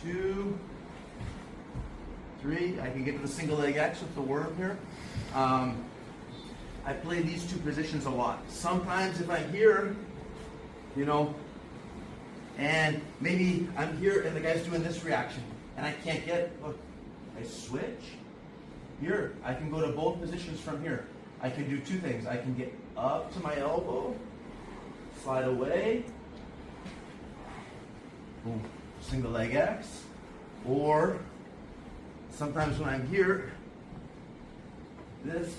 2, 3. I can get to the single leg X with the worm here. I play these two positions a lot. Sometimes if I'm here, you know, and maybe I'm here and the guy's doing this reaction and I can't get, look, I switch. Here, I can go to both positions from here. I can do two things. I can get up to my elbow, slide away, boom, single leg X, or sometimes when I'm here, this,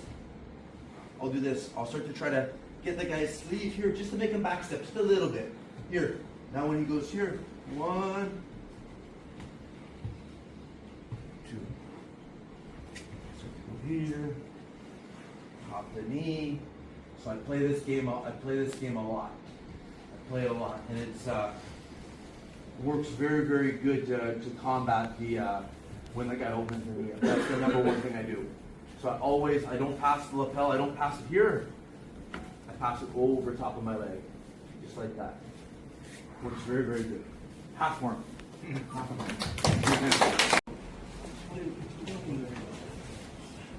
I'll do this. I'll start to try to get the guy's sleeve here just to make him backstep just a little bit. Here. Now when he goes here, 1, 2. So go here, hop the knee. So I play this game. I play this game a lot. I play it a lot, and it's works very, very good to combat the when the guy opens the knee. That's the number one thing I do. So I don't pass the lapel, I don't pass it here. I pass it over top of my leg. Just like that. Works very, very good. Half worm. Half worm.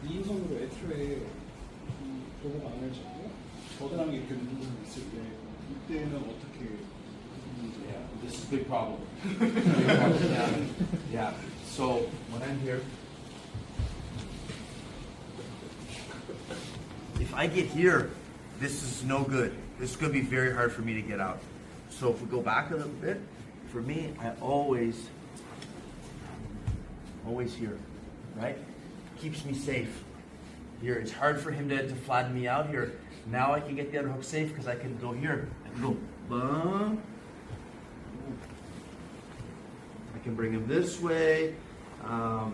이인선으로 애초에 보호가 안 해지고 겨드랑이 이렇게 누르고 있을 때 이때는 어떻게 This is a big problem. Yeah. So when I'm here, if I get here, this is no good. This is going to be very hard for me to get out. So if we go back a little bit, for me, I always here, right? Keeps me safe. Here, it's hard for him to flatten me out here. Now I can get the other hook safe because I can go here. I can go, bum. I can bring him this way. I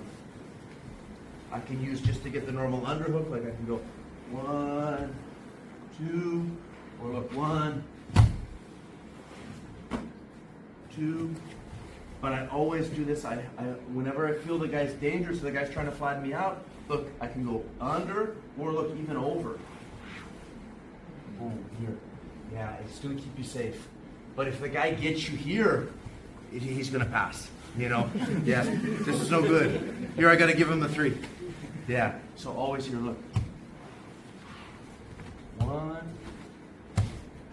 can use just to get the normal underhook, like I can go 1, 2, or look 1, 2. But I always do this. I whenever I feel the guy's dangerous, the guy's trying to flatten me out. Look, I can go under or look even over. Boom, here. Yeah, it's going to keep you safe. But if the guy gets you here, he's going to pass. You know, yeah, this is no good. Here, I got to give him the 3. Yeah, so always here, look. 1,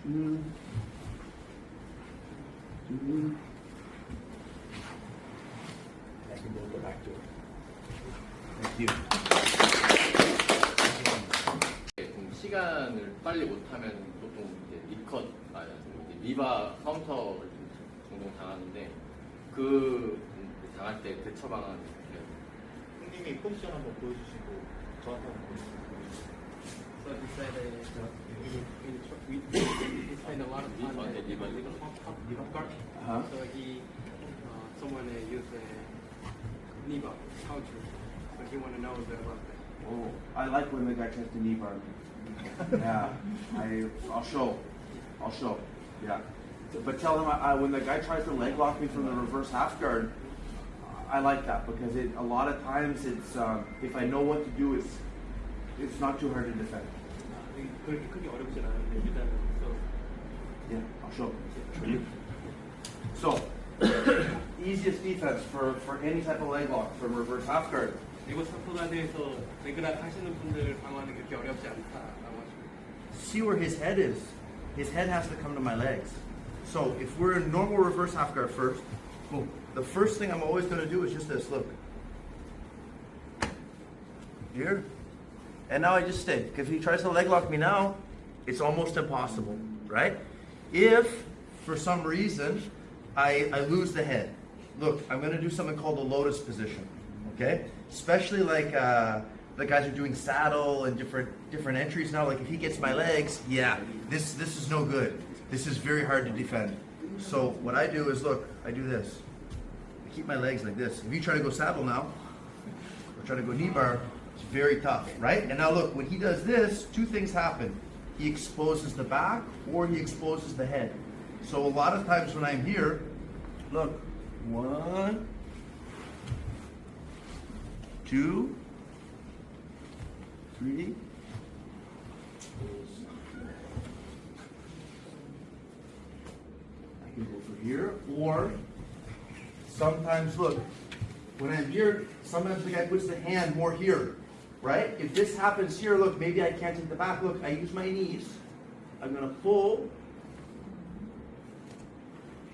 2, 2. I can go back to it. Thank you. 좀 시간을 빨리 못하면 보통 이제 리컷 이제 리바 카운터를 종종 당하는데 그 당할 때 대처 방안. 형님이 포지션 한번 보여주시고 저한테 한번 보여주시고. So he said he spent a lot of time 저한테 리바 Uh-huh. so he someone used Niba how to so he want to know a bit about that. Oh, I like when the guy tries to knee bar me. Yeah, I'll show. Yeah. But tell him when the guy tries to leg lock me from the reverse half guard, I like that because a lot of times it's if I know what to do, it's not too hard to defend. 그렇게 크게 어렵진 않은데 일단은 so Yeah, I'll show. So, easiest defense for any type of leg lock from reverse half guard. 리버스 하프가드에서 레그락 하시는 분들 방어하는 게 그렇게 어렵지 않다라고 하시고. See where his head is. His head has to come to my legs. So if we're in normal reverse half guard first, boom. The first thing I'm always going to do is just this. Look. Here. And now I just stay. Because if he tries to leg lock me now, it's almost impossible, right? If, for some reason, I lose the head. Look, I'm going to do something called the lotus position, okay? Especially like the guys are doing saddle and different entries now. Like if he gets my legs, yeah, this is no good. This is very hard to defend. So what I do is, look, I do this. I keep my legs like this. If you try to go saddle now, or try to go knee bar, it's very tough, right? And now look, when he does this, two things happen. He exposes the back or he exposes the head. So a lot of times when I'm here, look, 1, 2, 3. I can go for here, or sometimes, look, when I'm here, sometimes the guy puts the hand more here, right? If this happens here, look, maybe I can't take the back. Look, I use my knees. I'm going to pull,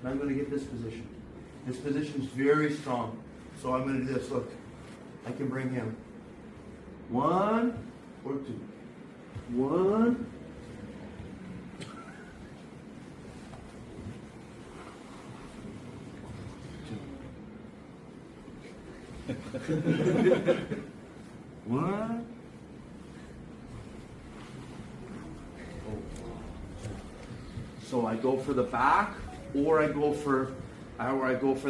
and I'm going to get this position. This position is very strong. So I'm going to do this. Look, I can bring him 1 or 2. 1. 1. So I go for the back, or I go for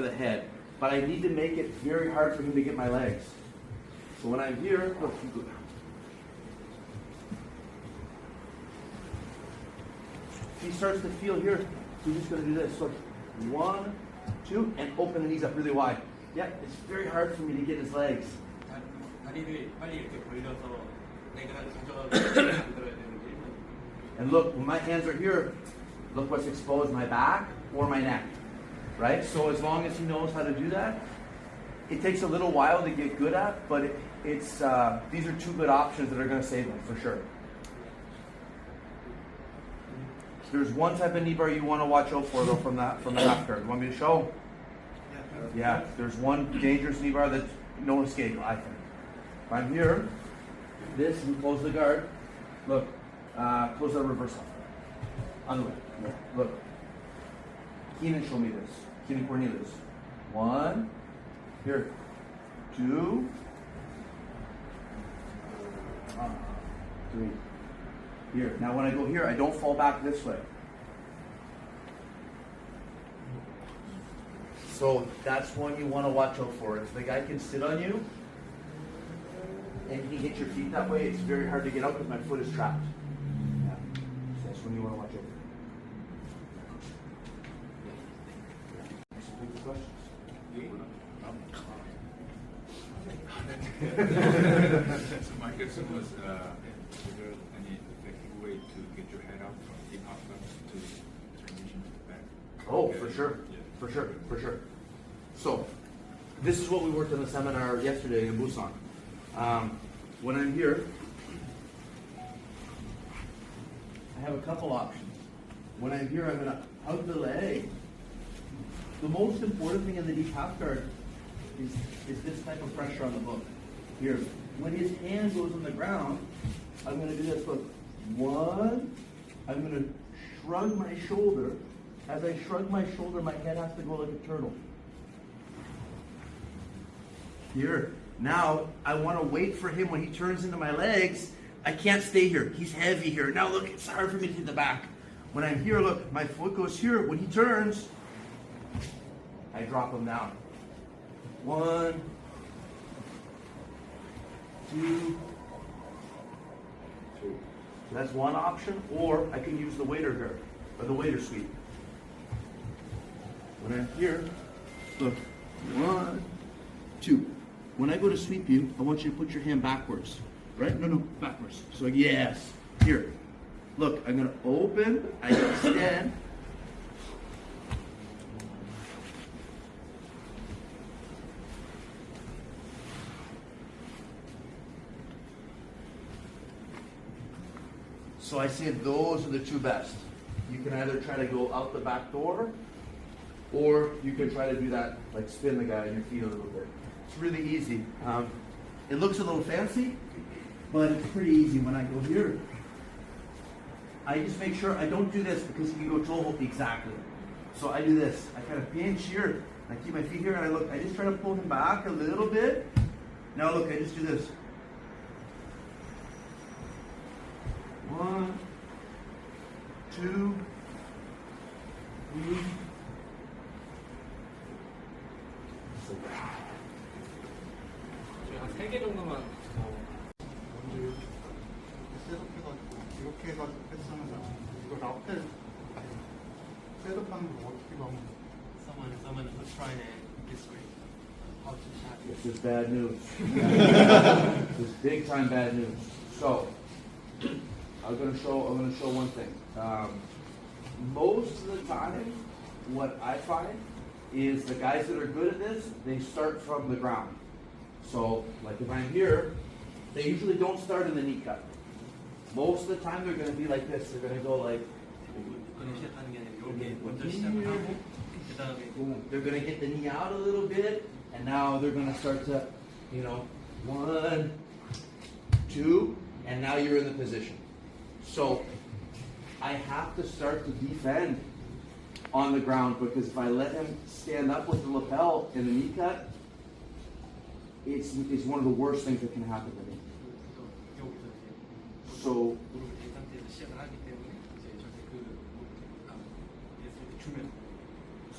the head. But I need to make it very hard for him to get my legs. So when I'm here, look, if he starts to feel here, he's just going to do this. Look, 1, 2, and open the knees up really wide. Yeah, it's very hard for me to get his legs. 다리를 빨리 이렇게 벌려서 레그락을 가져가고 만들어야 되는 게 1번. And look, when my hands are here, look what's exposed, my back or my neck, right? So as long as he knows how to do that, it takes a little while to get good at, but these are two good options that are going to save him for sure. There's one type of knee bar you want to watch out for though from the half guard. You want me to show? Yeah, there's one dangerous knee bar that's no escape, I think. If I'm here, this, and close the guard. Look, close the reverse off. On the way. Look. Keenan showed me this. Keenan Cornelius. 1. Here. 2. 3. Here. Now when I go here, I don't fall back this way. So that's one you want to watch out for. If the guy can sit on you and he hit your feet that way, it's very hard to get out because my foot is trapped. Yeah. So that's one you want to watch out for. So my question was, is there any effective way to get your head out from the upper to transition to the back? Oh, for sure. Yeah. For sure. So, this is what we worked on the seminar yesterday in Busan. When I'm here, I have a couple options. When I'm here, I'm going to hug the leg the most important thing in the deep half guard is this type of pressure on the hook. Here, when his hand goes on the ground, I'm going to do this. Look, one, I'm going to shrug my shoulder. As I shrug my shoulder, my head has to go like a turtle. Here, now I want to wait for him when he turns into my legs. I can't stay here. He's heavy here. Now look, it's hard for me to hit the back. When I'm here, look, my foot goes here. When he turns, I drop him down. 1, 2. So that's one option, or I can use the waiter guard, or the waiter sweep. When I'm here, look, 1, 2. When I go to sweep you, I want you to put your hand backwards. Right? No, backwards. So yes. Here. Look, I'm going to open, I extend. So I say those are the two best. You can either try to go out the back door, or you can try to do that, like spin the guy on your feet a little bit. It's really easy. It looks a little fancy, but it's pretty easy. When I go here, I just make sure I don't do this because you go toe hook exactly. So I do this. I kind of pinch here. I keep my feet here, and I look. I just try to pull him back a little bit. Now look, I just do this. 1, 2, 3. 저희 한 3개 정도만 먼저 이렇게 셋업해가지고 이렇게 해가지고 패스하는 사람. 이거 라펠 셋업하는 거 어떻게 하면 Someone who's trying to this way. How to shot. This is bad news. This is big time bad news. So I'm gonna show one thing. Most of the time, what I find is the guys that are good at this, they start from the ground. So, like if I'm here, they usually don't start in the knee cut. Most of the time, they're gonna be like this. They're gonna go like. They're gonna get the knee out a little bit, and now they're gonna start to, 1, 2, and now you're in the position. So I have to start to defend on the ground, because if I let him stand up with the lapel in the knee cut, it's one of the worst things that can happen to me.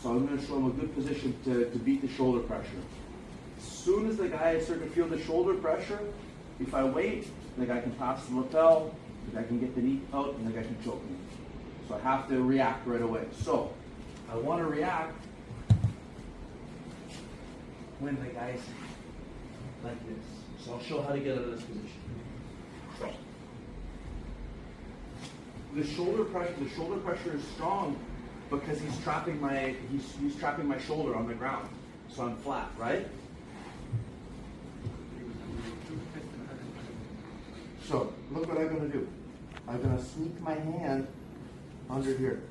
So I'm going to show him a good position to beat the shoulder pressure. As soon as the guy starts to feel the shoulder pressure, if I wait, the guy can pass the lapel, the guy can get the knee out, and the guy can choke me. So I have to react right away. So I want to react when the guy's like this. So I'll show how to get out of this position. So the shoulder pressure is strong because he's trapping my shoulder on the ground. So I'm flat, right? So look what I'm going to do. I'm going to sneak my hand under here,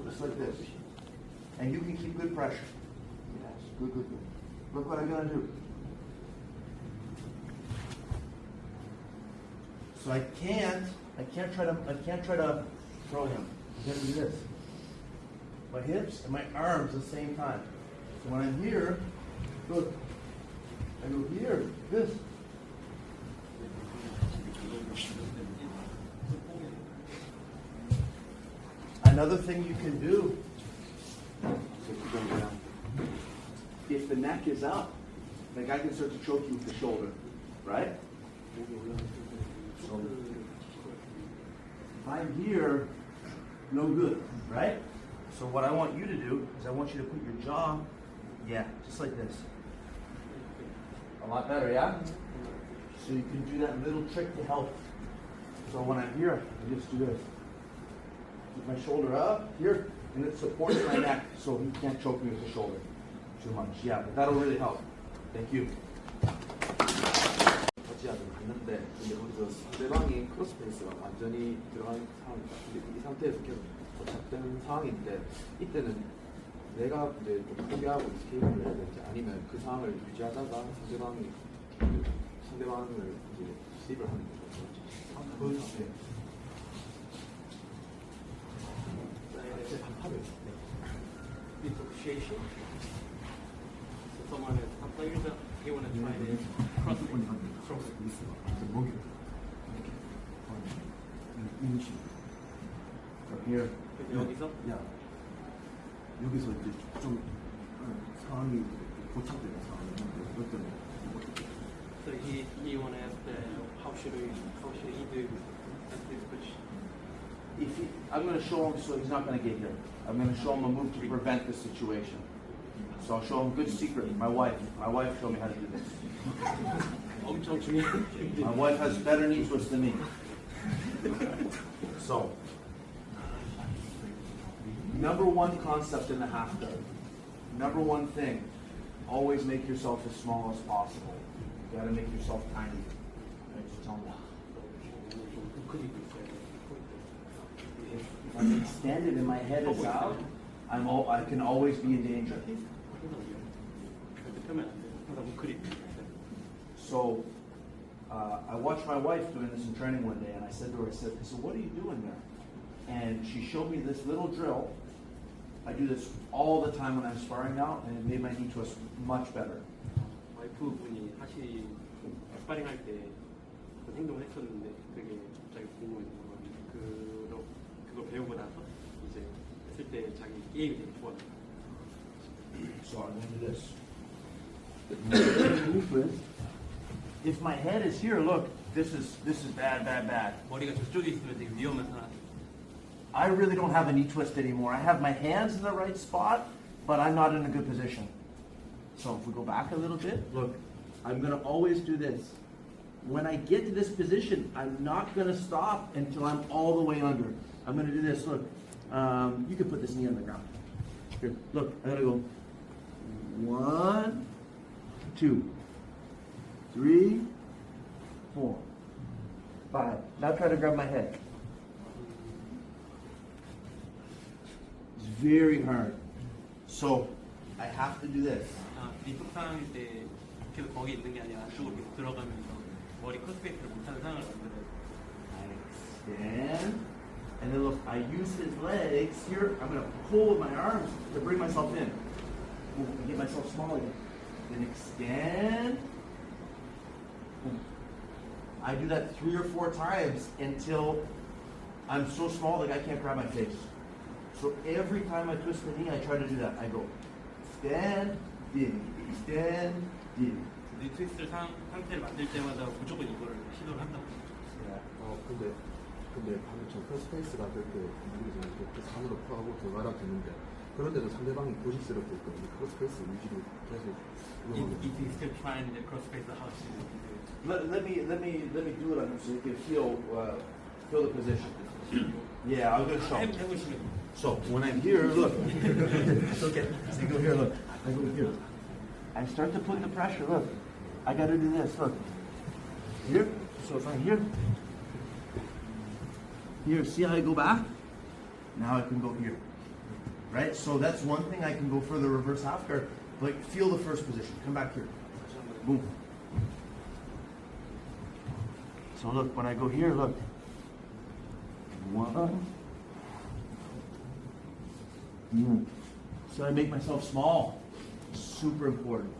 just like this, and you can keep good pressure. Yes, good. Look what I'm going to do. So I can't try to throw him. I'm going to do this. My hips and my arms at the same time. So when I'm here, look, I go here, this. Another thing you can do, if the neck is up, the guy can start to choke you with the shoulder, right? So if I'm here, no good, right? So what I want you to do is I want you to put your jaw, just like this. A lot better, yeah? So you can do that little trick to help. So when I'm here, I just do this. Keep my shoulder up here, and it supports my neck so he can't choke me with the shoulder too much. Yeah, but that'll really help. Thank you. 터치하지 않는데 근데 거기서 상대방이 크로스페이스가 완전히 들어간 상황이다. 근데 이 상태에서 계속 도착되는 상황인데 이때는 내가 이제 좀 포기하고 스케일을 해야 될지 아니면 그 상황을 유지하다가 상대방을 이제 수입을 하는 거죠. 그 상태. 제 반팔을. Negotiation. So someone is a player that they want to try to cross Here. 여기서 야, 여기서 이제 좀 상황이 고착되는 상황인데 어떤 So he want to ask how should he do at this position? I'm going to show him so he's not going to get here. I'm going to show him a move to prevent the situation. So I'll show him a good secret. My wife showed me how to do this. 엄청 중요한 My wife has better knee twists than me. So, number one concept in the half guard. Number one thing, always make yourself as small as possible. You gotta make yourself tiny. Right, just tell me. If I'm extended and my head is out, I can always be in danger. So, I watched my wife doing this in training one day, and I said to her, I said, what are you doing there? And she showed me this little drill. I do this all the time when I'm sparring now, and it made my knee twist much better. 와이프분이 사실 스파링 할 때 그런 행동을 했었는데 그게 갑자기 궁금해서 그걸 배우고 나서 이제 했을 때 자기 게임이 되게 좋았어요. So I'm going to do this. If my head is here, look, this is bad, bad, bad. 머리가 저쪽에 있으면 되게 위험한 상황. I really don't have a knee twist anymore. I have my hands in the right spot, but I'm not in a good position. So if we go back a little bit, look, I'm going to always do this. When I get to this position, I'm not going to stop until I'm all the way under. I'm going to do this. Look, you can put this knee on the ground. Here, look, I'm going to go 1, 2, 3, 4, 5. Now try to grab my head. It's very hard. So I have to do this. 이 속상일 때 계속 거기 있는 게 아니라 안쪽으로 계속 들어가면서 머리 크로스페이스를 못하는 상황을 만들어요. I extend, and then look, I use his legs here. I'm going to pull with my arms to bring myself in. Boom, and get myself small again. Then extend. Boom. I do that 3 or 4 times until I'm so small that I can't grab my face. So every time I twist the knee, I try to do that. I go extend, dig, extend, dig. 이 트위스트 상태를 만들 때마다 무조건 이거를 시도를 한다고. 근데 방금 전 크로스페이스가 그렇게 움직이지 않고 그 산으로 퍼가고 들어가라 되는데 그런데도 상대방이 고집스럽게끔 크로스페이스 유지를 계속 If you still trying the crossface, how to do it? Let me do it on him so you can feel the position. Yeah, I'm gonna show. 해보시면. So when I'm here, look. It's okay. So you go here, look. I go here. I start to put the pressure. Look, I got to do this. Look, here. So if I'm here, see how I go back? Now I can go here. Right. So that's one thing. I can go for the reverse half guard. Like feel the first position. Come back here. Boom. So look, when I go here, look. 1. So I make myself small. Super important.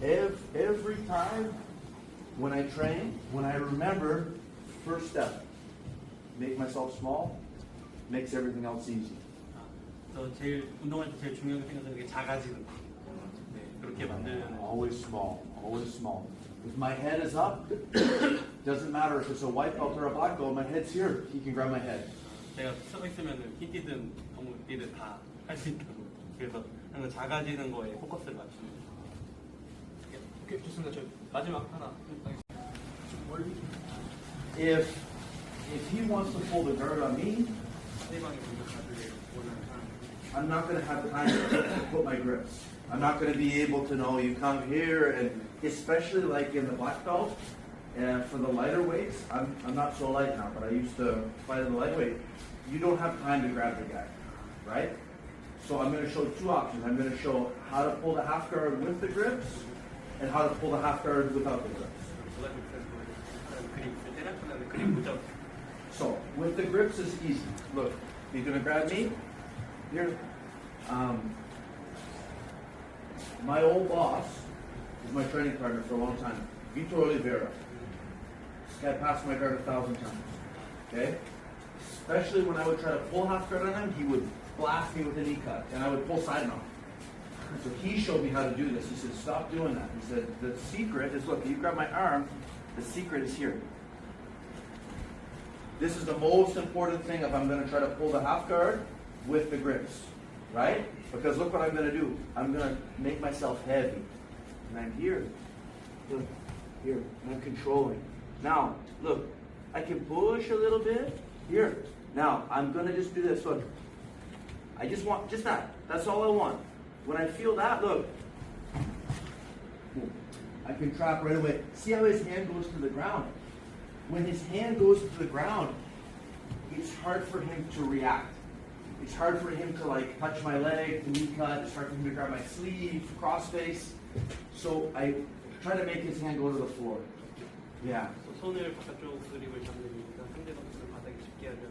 Every time when I train, when I remember, first step, make myself small, makes everything else easy. 저 제일 운동할 때 제일 중요하게 생각하는 게 작아지는 거. 네, 그렇게 만들면 Always small, always small. If my head is up, doesn't matter if it's a white belt or a black belt, my head's here, he can grab my head. 내가 서 있으면 흰띠든 검은띠든 다 할 수 있다고. 그래서 항상 작아지는 거에 포커스를 맞추는 거예요. 오케이, 좋습니다. 저 마지막 하나. If he wants to pull the guard on me, 상대방이 공격하길 원하는 사람. I'm not going to have time to put my grips. I'm not going to be able to know you come here, and especially like in the black belt, and for the lighter weights, I'm not so light now, but I used to fight in the lightweight. You don't have time to grab the guy, right? So I'm going to show two options. I'm going to show how to pull the half guard with the grips and how to pull the half guard without the grips. So with the grips is easy. Look, you're going to grab me here. My old boss was my training partner for a long time, Vitor Oliveira. This guy passed my guard 1,000 times. Okay? Especially when I would try to pull half guard on him, he would blast me with a knee cut, and I would pull side mount. So he showed me how to do this. He said, stop doing that. He said, the secret is, look, you grab my arm, the secret is here. This is the most important thing if I'm going to try to pull the half guard with the grips, right? Because look what I'm going to do. I'm going to make myself heavy. And I'm here. Look, here. And I'm controlling. Now, look, I can push a little bit. Here. Now, I'm going to just do this. Look. I just want, just that. That's all I want. When I feel that, look. I can trap right away. See how his hand goes to the ground? When his hand goes to the ground, it's hard for him to react. It's hard for him to like touch my leg, the knee cut. It's hard for him to grab my sleeve, cross face. So I try to make his hand go to the floor. Yeah. 손을 바깥쪽 그립을 잡으니까 상대방 손을 바닥에 짚게 하면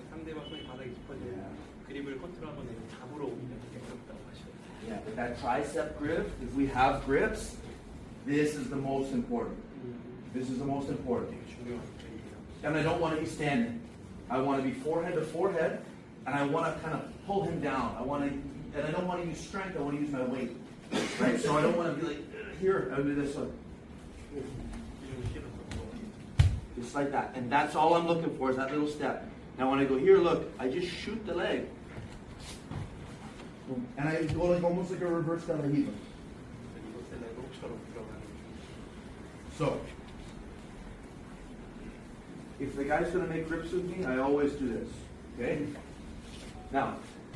상대방 손이 바닥에 짚어지면 그립을 컨트롤하거나 잡으러 오기가 되게 어렵다고 하시거든요. Yeah, but that tricep grip, if we have grips, this is the most important. This is the most important. And I don't want to be standing. I want to be forehead to forehead, and I want to kind of pull him down. And I don't want to use strength. I want to use my weight, right? So I don't want to be like here. I do this one, just like that. And that's all I'm looking for is that little step. Now when I go here, look, I just shoot the leg, and I go like almost like a reverse de la riva. So, if the guy's going to make grips with me, I always do this. Okay? Now,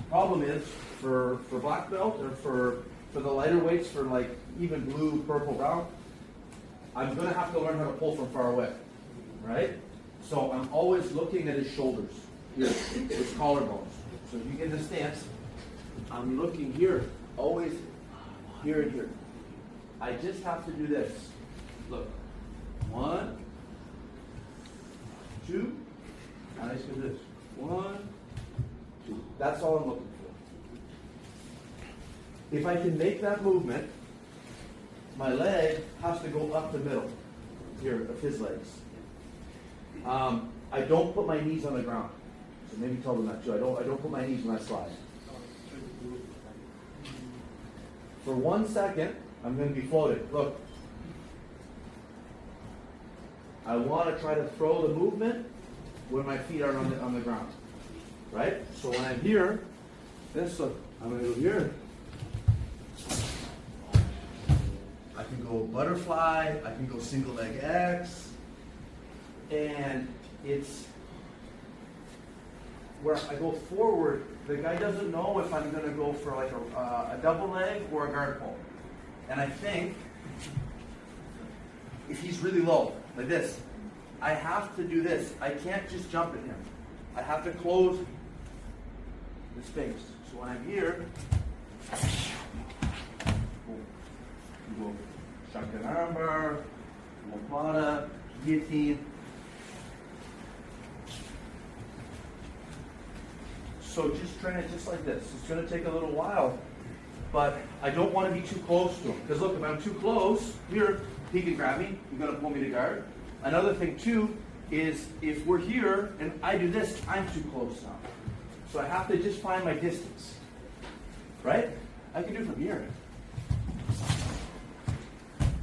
problem is, for black belt or for the lighter weights, for like even blue, purple, brown, I'm going to have to learn how to pull from far away. Right? So I'm always looking at his shoulders, here, his collarbones. So if you get this stance, I'm looking here, always here and here. I just have to do this. Look, 1, 2, and I just do this. 1, 2. That's all I'm looking for. If I can make that movement, my leg has to go up the middle here of his legs. I don't put my knees on the ground. So maybe tell them that too. I don't put my knees when I slide. For 1 second, I'm going to be floated. Look. I want to try to throw the movement when my feet are on the ground. Right? So when I'm here, look, I'm going to go here. I can go butterfly, I can go single leg X, and it's where I go forward, the guy doesn't know if I'm going to go for like a double leg or a guard pull. And I think if he's really low, like this, I have to do this. I can't just jump at him. I have to close the space. So when I'm here, you go shotgun armbar, lompada, guillotine. So just train it just like this. It's going to take a little while, but I don't want to be too close to him. Because look, if I'm too close, here, he can grab me. He's going to pull me to guard. Another thing too is if we're here and I do this, I'm too close now. So I have to just find my distance. Right? I can do it from here.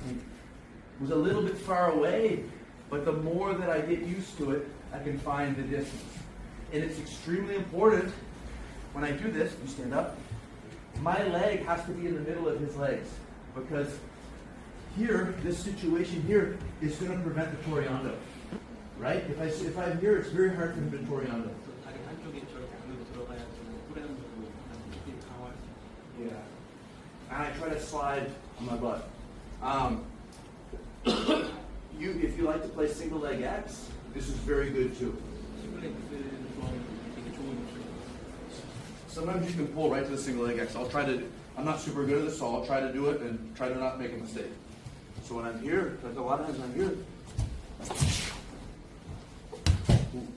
It was a little bit far away, but the more that I get used to it, I can find the distance. And it's extremely important when I do this, you stand up, my leg has to be in the middle of his legs. Because here, this situation here is going to prevent the Toriando. Right? If I'm here, it's very hard for him to Toriando. Yeah. And I try to slide on my butt. If you like to play single leg X, this is very good too. sometimes you can pull right to the single leg X. I'm not super good at this, so I'll try to do it and try to not make a mistake. So when I'm here, like a lot of times I'm here,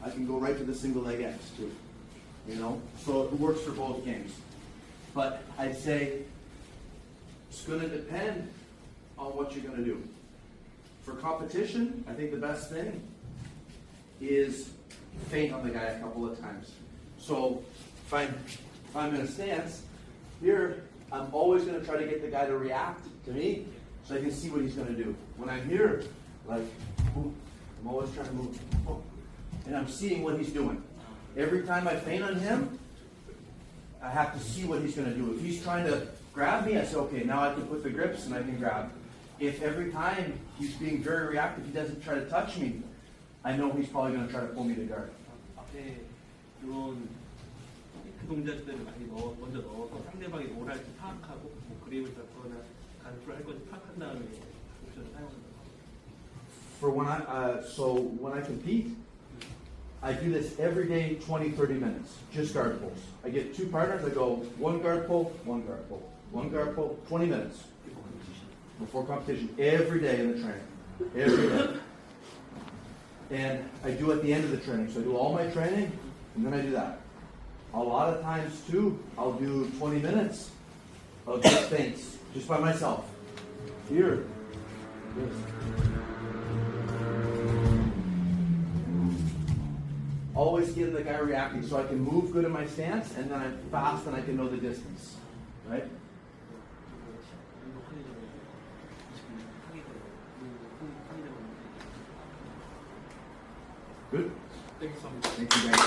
I can go right to the single leg X too. You know? So it works for both games. But I'd say it's going to depend on what you're going to do. For competition, I think the best thing is feint on the guy a couple of times. So if I'm in a stance, here, I'm always going to try to get the guy to react to me so I can see what he's going to do. When I'm here, like, I'm always trying to move. And I'm seeing what he's doing. Every time I feint on him, I have to see what he's going to do. If he's trying to grab me, I say, okay, now I can put the grips and I can grab. If every time he's being very reactive, he doesn't try to touch me, I know he's probably going to try to pull me to guard. 앞에 이런 그 동작들을 많이 먼저 넣어서 상대방이 뭘 할지 파악하고 뭐 그립을 잡거나 간투를 할 건지 파악한 다음에 옵션을 사용한다. For when I compete, I do this every day, 20, 30 minutes, just guard pulls. I get two partners, I go one guard pull, one guard pull, one guard pull, 20 minutes before competition, every day in the training, every day. And I do at the end of the training, so I do all my training, and then I do that. A lot of times too, I'll do 20 minutes of just feints, just by myself. Here, this. Always getting the guy reacting so I can move good in my stance and then I'm fast and I can know the distance. Right? Good? Thank you so much. Thank you, guys.